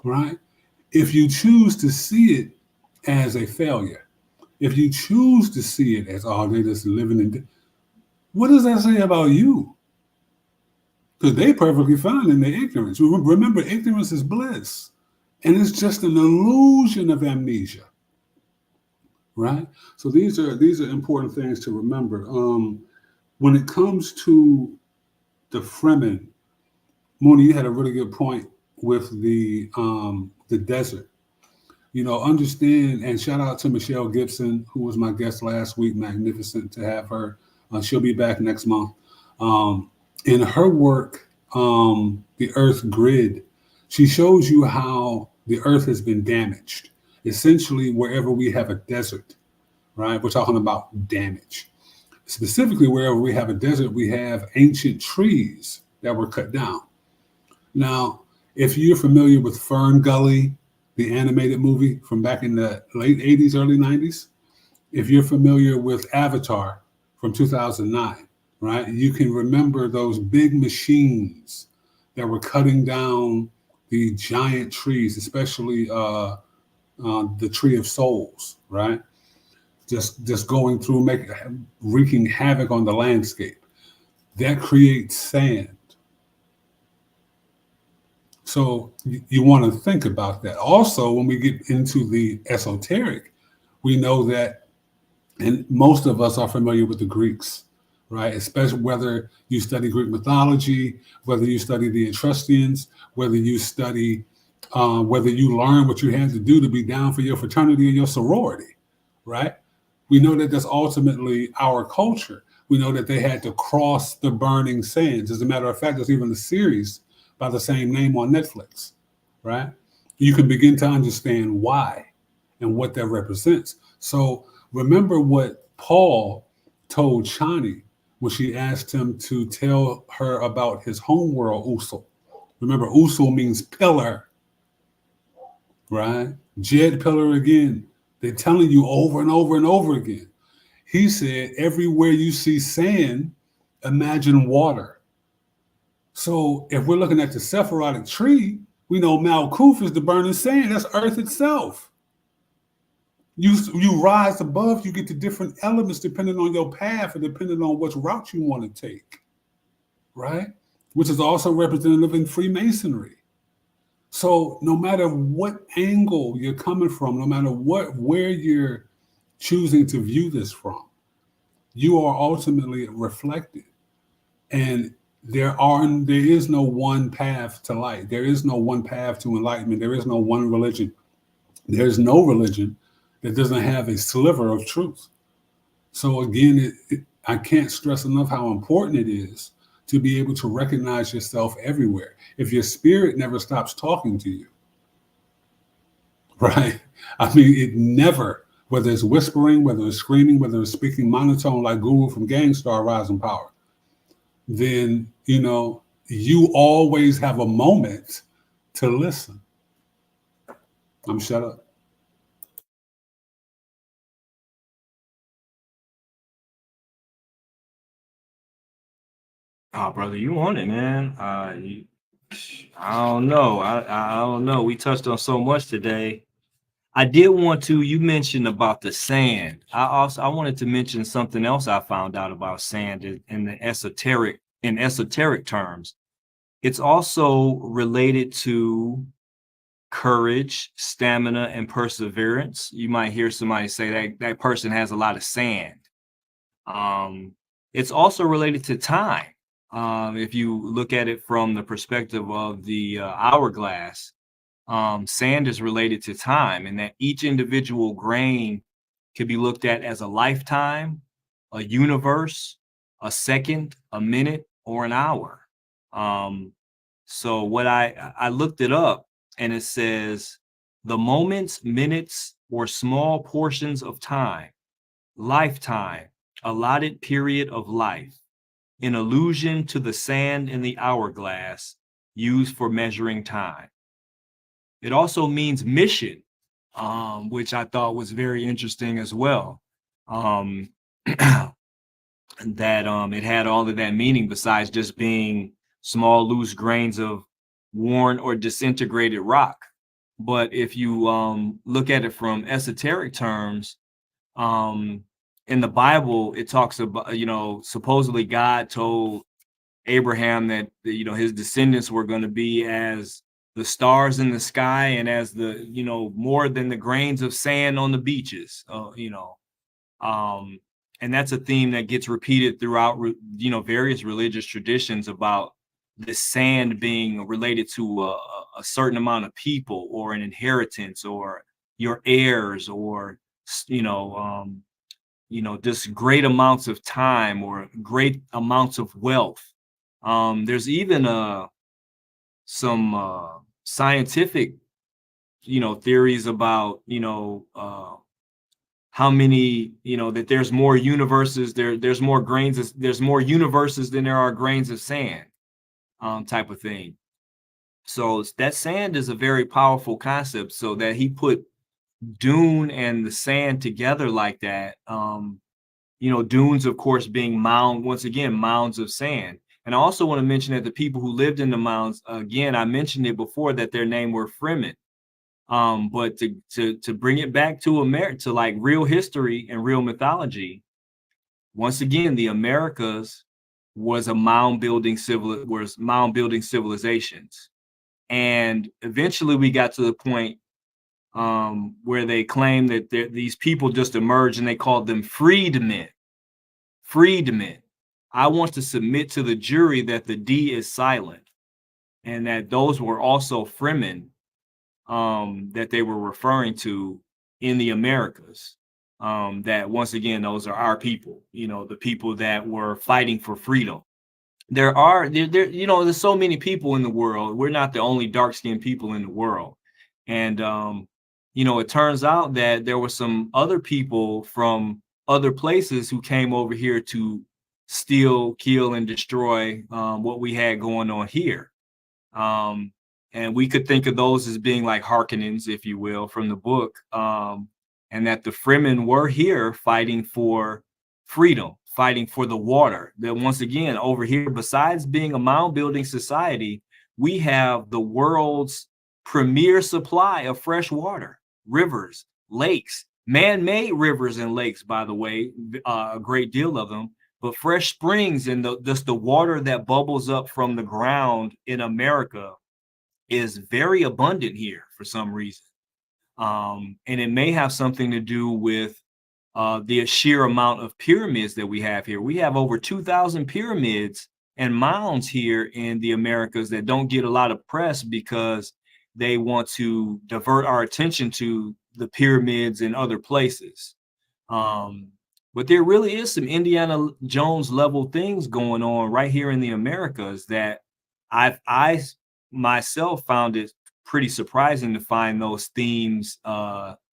B: right? If you choose to see it as a failure, if you choose to see it as, oh, they're just living in, what does that say about you? Because they perfectly fine in their ignorance. Remember, ignorance is bliss. And it's just an illusion of amnesia, right? So these are important things to remember. When it comes to the Fremen, Mooney, you had a really good point with the desert. Understand, and shout out to Michelle Gibson, who was my guest last week. Magnificent to have her. She'll be back next month. In her work, The Earth Grid, she shows you how the Earth has been damaged. Essentially, wherever we have a desert, right? We're talking about damage. Specifically, wherever we have a desert, we have ancient trees that were cut down. Now, if you're familiar with Fern Gully, the animated movie from back in the late 80s, early 90s, if you're familiar with Avatar from 2009, right, you can remember those big machines that were cutting down the giant trees, especially the Tree of Souls, right? Just going through, wreaking havoc on the landscape. That creates sand. So you want to think about that. Also, when we get into the esoteric, we know that, and most of us are familiar with the Greeks, right? Especially whether you study Greek mythology, whether you study the Etruscans, whether you study, whether you learn what you had to do to be down for your fraternity and your sorority, right? We know that that's ultimately our culture. We know that they had to cross the burning sands. As a matter of fact, there's even a series by the same name on Netflix, right? You can begin to understand why and what that represents. So remember what Paul told Shani when she asked him to tell her about his homeworld, Usul. Remember, Usul means pillar, right? Jed pillar again. They're telling you over and over and over again. He said, everywhere you see sand, imagine water. So if we're looking at the Sephirotic tree, we know Malkuth is the burning sand. That's Earth itself. You rise above, you get to different elements depending on your path and depending on which route you want to take, right? Which is also representative in Freemasonry. So no matter what angle you're coming from, no matter where you're choosing to view this from, you are ultimately reflected. And there is no one path to light. There is no one path to enlightenment. There is no one religion. There's no religion that doesn't have a sliver of truth. So again, I can't stress enough how important it is to be able to recognize yourself everywhere. If your spirit never stops talking to you, right? I mean, it never, whether it's whispering, whether it's screaming, whether it's speaking monotone like Guru from Gangstar Rising Power, then, you always have a moment to listen. I'm shut up.
D: Oh, brother, you on it, man. I don't know. I don't know. We touched on so much today. I did want to, you mentioned about the sand. I wanted to mention something else I found out about sand in esoteric terms. It's also related to courage, stamina, and perseverance. You might hear somebody say that person has a lot of sand. It's also related to time. If you look at it from the perspective of the hourglass, sand is related to time, and that each individual grain can be looked at as a lifetime, a universe, a second, a minute, or an hour. So what I looked it up, and it says the moments, minutes, or small portions of time, lifetime, allotted period of life, in allusion to the sand in the hourglass used for measuring time. It also means mission, which I thought was very interesting as well. That it had all of that meaning besides just being small loose grains of worn or disintegrated rock. But if you look at it from esoteric terms, in the Bible it talks about, supposedly God told Abraham that his descendants were going to be as the stars in the sky and as the more than the grains of sand on the beaches. And that's a theme that gets repeated throughout, various religious traditions about the sand being related to a certain amount of people or an inheritance or your heirs or, just great amounts of time or great amounts of wealth. There's even some scientific, theories about, how many, that there's more universes, there's more universes than there are grains of sand, type of thing. So that sand is a very powerful concept. So that he put Dune and the sand together like that, dunes, of course, being mounds of sand. And I also want to mention that the people who lived in the mounds, again, I mentioned it before that their name were Fremen. But to bring it back to America, to like real history and real mythology, once again, the Americas was mound building civilizations. And eventually we got to the point where they claimed that these people just emerged and they called them freedmen. Freedmen. I want to submit to the jury that the D is silent and that those were also Fremen that they were referring to in the Americas. That once again, those are our people, the people that were fighting for freedom. There's so many people in the world. We're not the only dark-skinned people in the world. And, it turns out that there were some other people from other places who came over here to steal, kill, and destroy what we had going on here. And we could think of those as being like Harkonnens, if you will, from the book. And that the Fremen were here fighting for freedom, fighting for the water. That once again, over here, besides being a mound building society, we have the world's premier supply of fresh water, rivers, lakes, man-made rivers and lakes, by the way, a great deal of them, but fresh springs and just the water that bubbles up from the ground in America is very abundant here for some reason. And it may have something to do with the sheer amount of pyramids that we have here. We have over 2,000 pyramids and mounds here in the Americas that don't get a lot of press because they want to divert our attention to the pyramids in other places. But there really is some Indiana Jones level things going on right here in the Americas that I myself found it pretty surprising to find those themes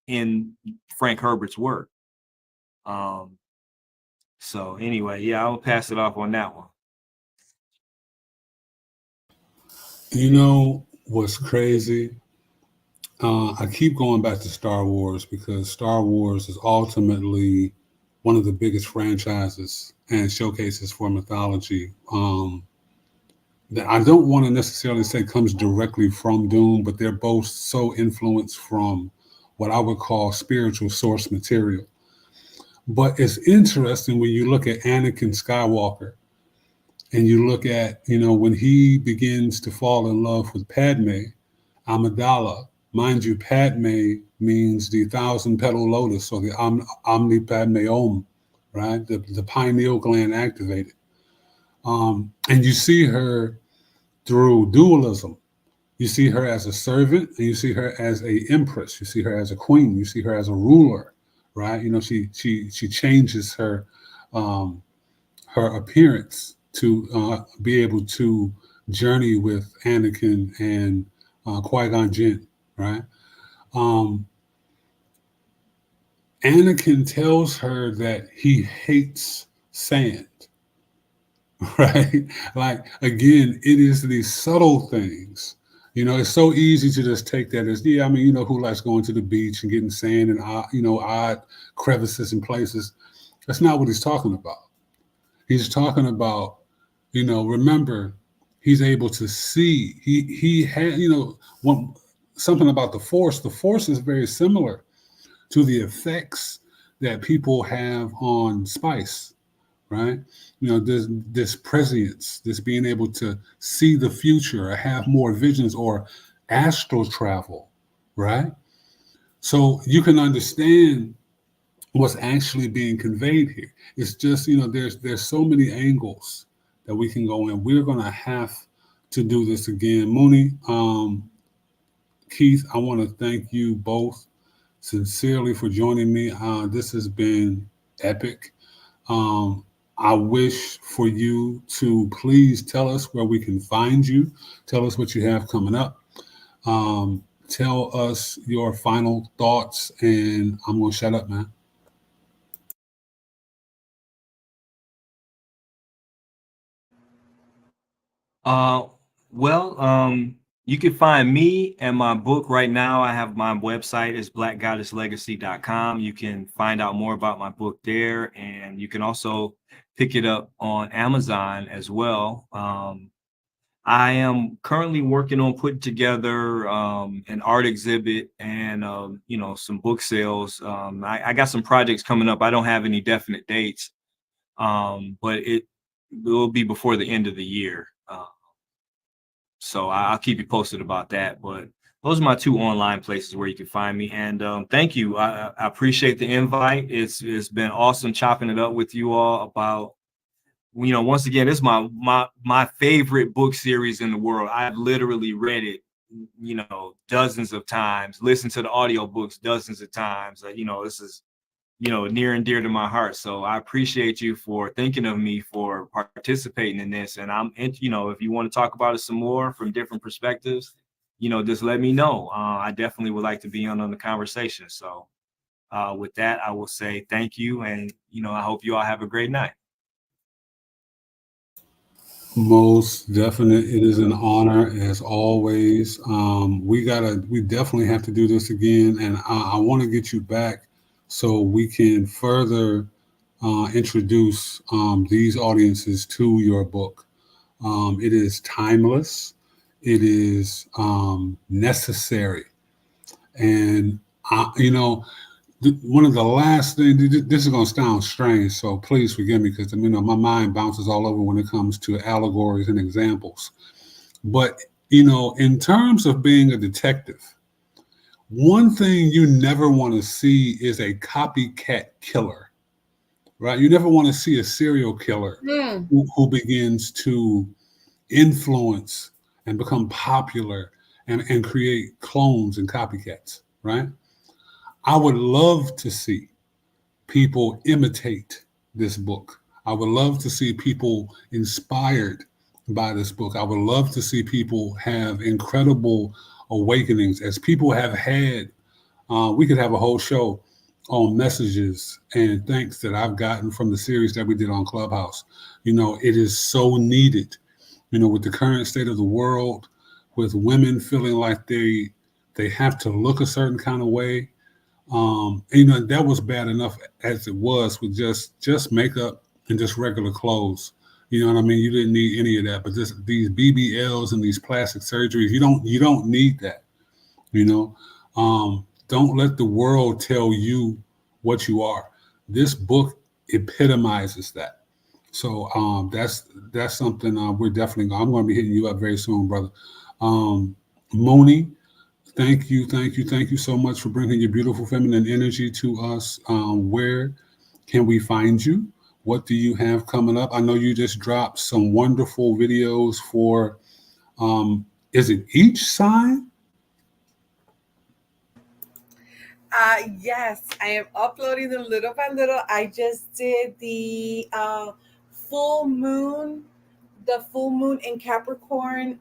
D: in Frank Herbert's work. So anyway, yeah, I'll pass it off on that one.
B: What's crazy? I keep going back to Star Wars because Star Wars is ultimately one of the biggest franchises and showcases for mythology that I don't want to necessarily say comes directly from Dune, but they're both so influenced from what I would call spiritual source material. But it's interesting when you look at Anakin Skywalker and you look at, when he begins to fall in love with Padme Amidala. Mind you, Padme means the 1,000-petal lotus, or the Omni Padme Om, right? The pineal gland activated. And you see her through dualism. You see her as a servant, and you see her as an empress. You see her as a queen. You see her as a ruler, right? She changes her her appearance to be able to journey with Anakin and Qui-Gon Jinn, right? Um, Anakin tells her that he hates sand, right? Like, again, it is these subtle things. It's so easy to just take that as, yeah, I mean, who likes going to the beach and getting sand and, odd crevices and places. That's not what he's talking about. He's talking about, remember, he's able to see. He had, something about the Force. The Force is very similar to the effects that people have on spice, right? This prescience, this being able to see the future or have more visions or astral travel, right? So you can understand what's actually being conveyed here. It's just, there's so many angles that we can go in. We're gonna have to do this again. Mooney, Keith, I want to thank you both sincerely for joining me. This has been epic. I wish for you to please tell us where we can find you. Tell us what you have coming up. Tell us your final thoughts, and I'm going to shut up, man.
D: Uh, well, you can find me and my book right now. I have my website is blackgoddesslegacy.com. You can find out more about my book there, and you can also pick it up on Amazon as well. I am currently working on putting together an art exhibit and some book sales. I got some projects coming up. I don't have any definite dates, but it will be before the end of the year. So I'll keep you posted about that. But those are my two online places where you can find me. And thank you. I appreciate the invite. It's been awesome chopping it up with you all about, once again, it's my favorite book series in the world. I've literally read it, dozens of times, listened to the audiobooks dozens of times. This is near and dear to my heart. So I appreciate you for thinking of me for participating in this. And if you want to talk about it some more from different perspectives, just let me know. I definitely would like to be on the conversation. So with that, I will say thank you. And, I hope you all have a great night.
B: Most definite. It is an honor as always. We definitely have to do this again. And I want to get you back so we can further introduce these audiences to your book. It is timeless. It is necessary. And, one of the last things, this is going to sound strange, so please forgive me because, my mind bounces all over when it comes to allegories and examples. But, in terms of being a detective, one thing you never want to see is a copycat killer, right? You never want to see a serial killer who begins to influence and become popular and create clones and copycats, right? I would love to see people imitate this book. I would love to see people inspired by this book. I would love to see people have incredible awakenings as people have had. We could have a whole show on messages and thanks that I've gotten from the series that we did on Clubhouse. It is so needed, with the current state of the world, with women feeling like they have to look a certain kind of way. That was bad enough as it was with just makeup and just regular clothes. You know what I mean? You didn't need any of that, but these BBLs and these plastic surgeries, you don't need that. Don't let the world tell you what you are. This book epitomizes that. So that's something we're definitely. I'm going to be hitting you up very soon, brother. Moni, thank you so much for bringing your beautiful feminine energy to us. Where can we find you? What do you have coming up? I know you just dropped some wonderful videos for, is it each sign?
C: Yes, I am uploading them little by little. I just did the full moon, the full moon in Capricorn.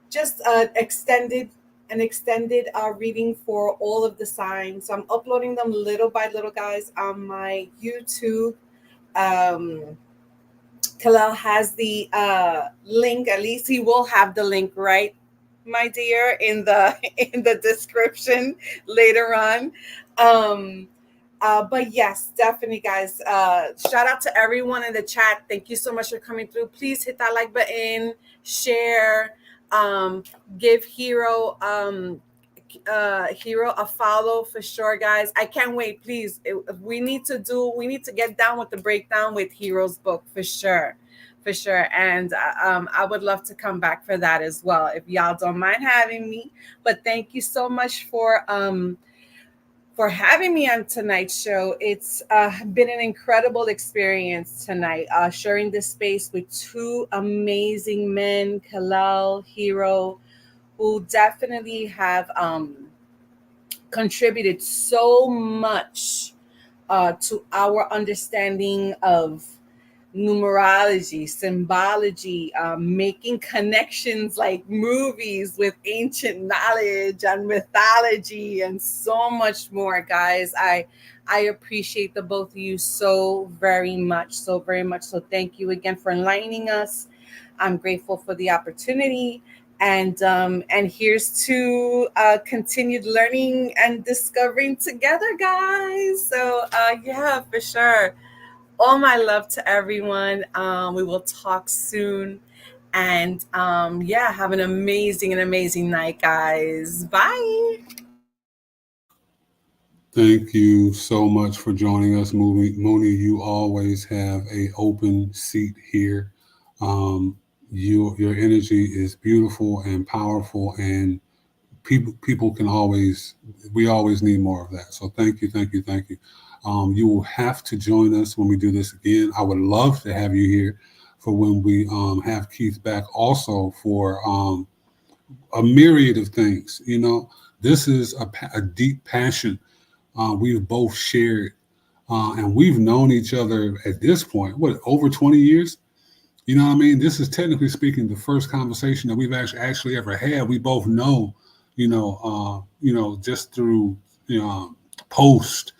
C: Just an extended reading for all of the signs. So I'm uploading them little by little, guys, on my YouTube. Um, Kalel has the link. At least he will have the link, right, my dear, in the in the description later on. Um, but yes, definitely, guys. Shout out to everyone in the chat. Thank you so much for coming through. Please hit that like button, share, um, give Hero a follow for sure, guys. I can't wait. Please, we need to get down with the breakdown with Hero's book for sure, for sure. And I would love to come back for that as well if y'all don't mind having me. But thank you so much for having me on tonight's show. It's been an incredible experience tonight, sharing this space with two amazing men, Kalal, Hero, who definitely have contributed so much to our understanding of numerology, symbology, making connections like movies with ancient knowledge and mythology and so much more, guys. I appreciate the both of you so very much, so very much. So thank you again for enlightening us. I'm grateful for the opportunity. And here's to continued learning and discovering together, guys. So yeah, for sure. All my love to everyone. We will talk soon. And yeah, have an amazing night, guys. Bye.
B: Thank you so much for joining us, Mooney. You always have a open seat here. Your energy is beautiful and powerful, and people can always, we always need more of that. So thank you. You will have to join us when we do this again. I would love to have you here for when we have Keith back, also for a myriad of things. You know, this is a deep passion we've both shared, and we've known each other at this point, what, over 20 years? You know what I mean? This is technically speaking the first conversation that we've actually ever had. We both know, just through, post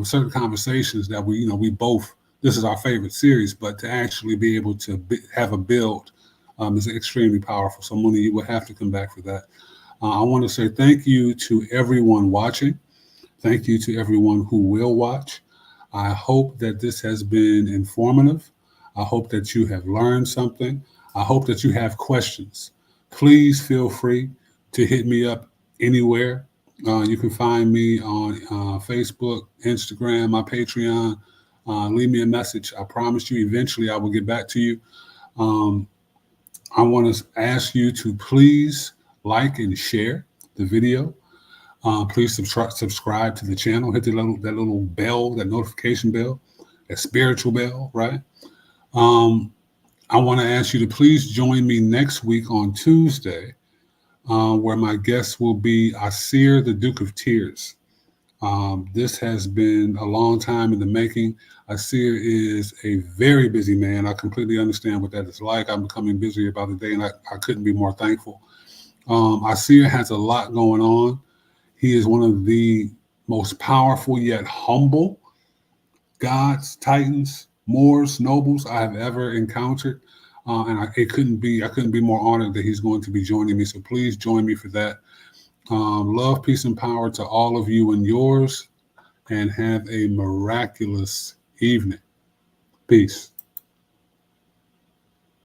B: certain conversations that we both, this is our favorite series, but to actually be able to have a build is extremely powerful. So Moni, you will have to come back for that. I want to say thank you to everyone watching. Thank you to everyone who will watch. I hope that this has been informative. I hope that you have learned something. I hope that you have questions. Please feel free to hit me up anywhere. You can find me on Facebook, Instagram, my Patreon. Leave me a message. I promise you, eventually I will get back to you. I want to ask you to please like and share the video. Please subscribe to the channel. Hit that little bell, that notification bell, that spiritual bell, right? I want to ask you to please join me next week on Tuesday, where my guest will be Asir, the Duke of Tears. This has been a long time in the making. Asir is a very busy man. I completely understand what that is like. I'm becoming busier by the day, and I couldn't be more thankful. Asir has a lot going on. He is one of the most powerful yet humble gods, titans, Moors, nobles I have ever encountered. And I couldn't be more honored that he's going to be joining me. So please join me for that. Love, peace, and power to all of you and yours, and have a miraculous evening. Peace.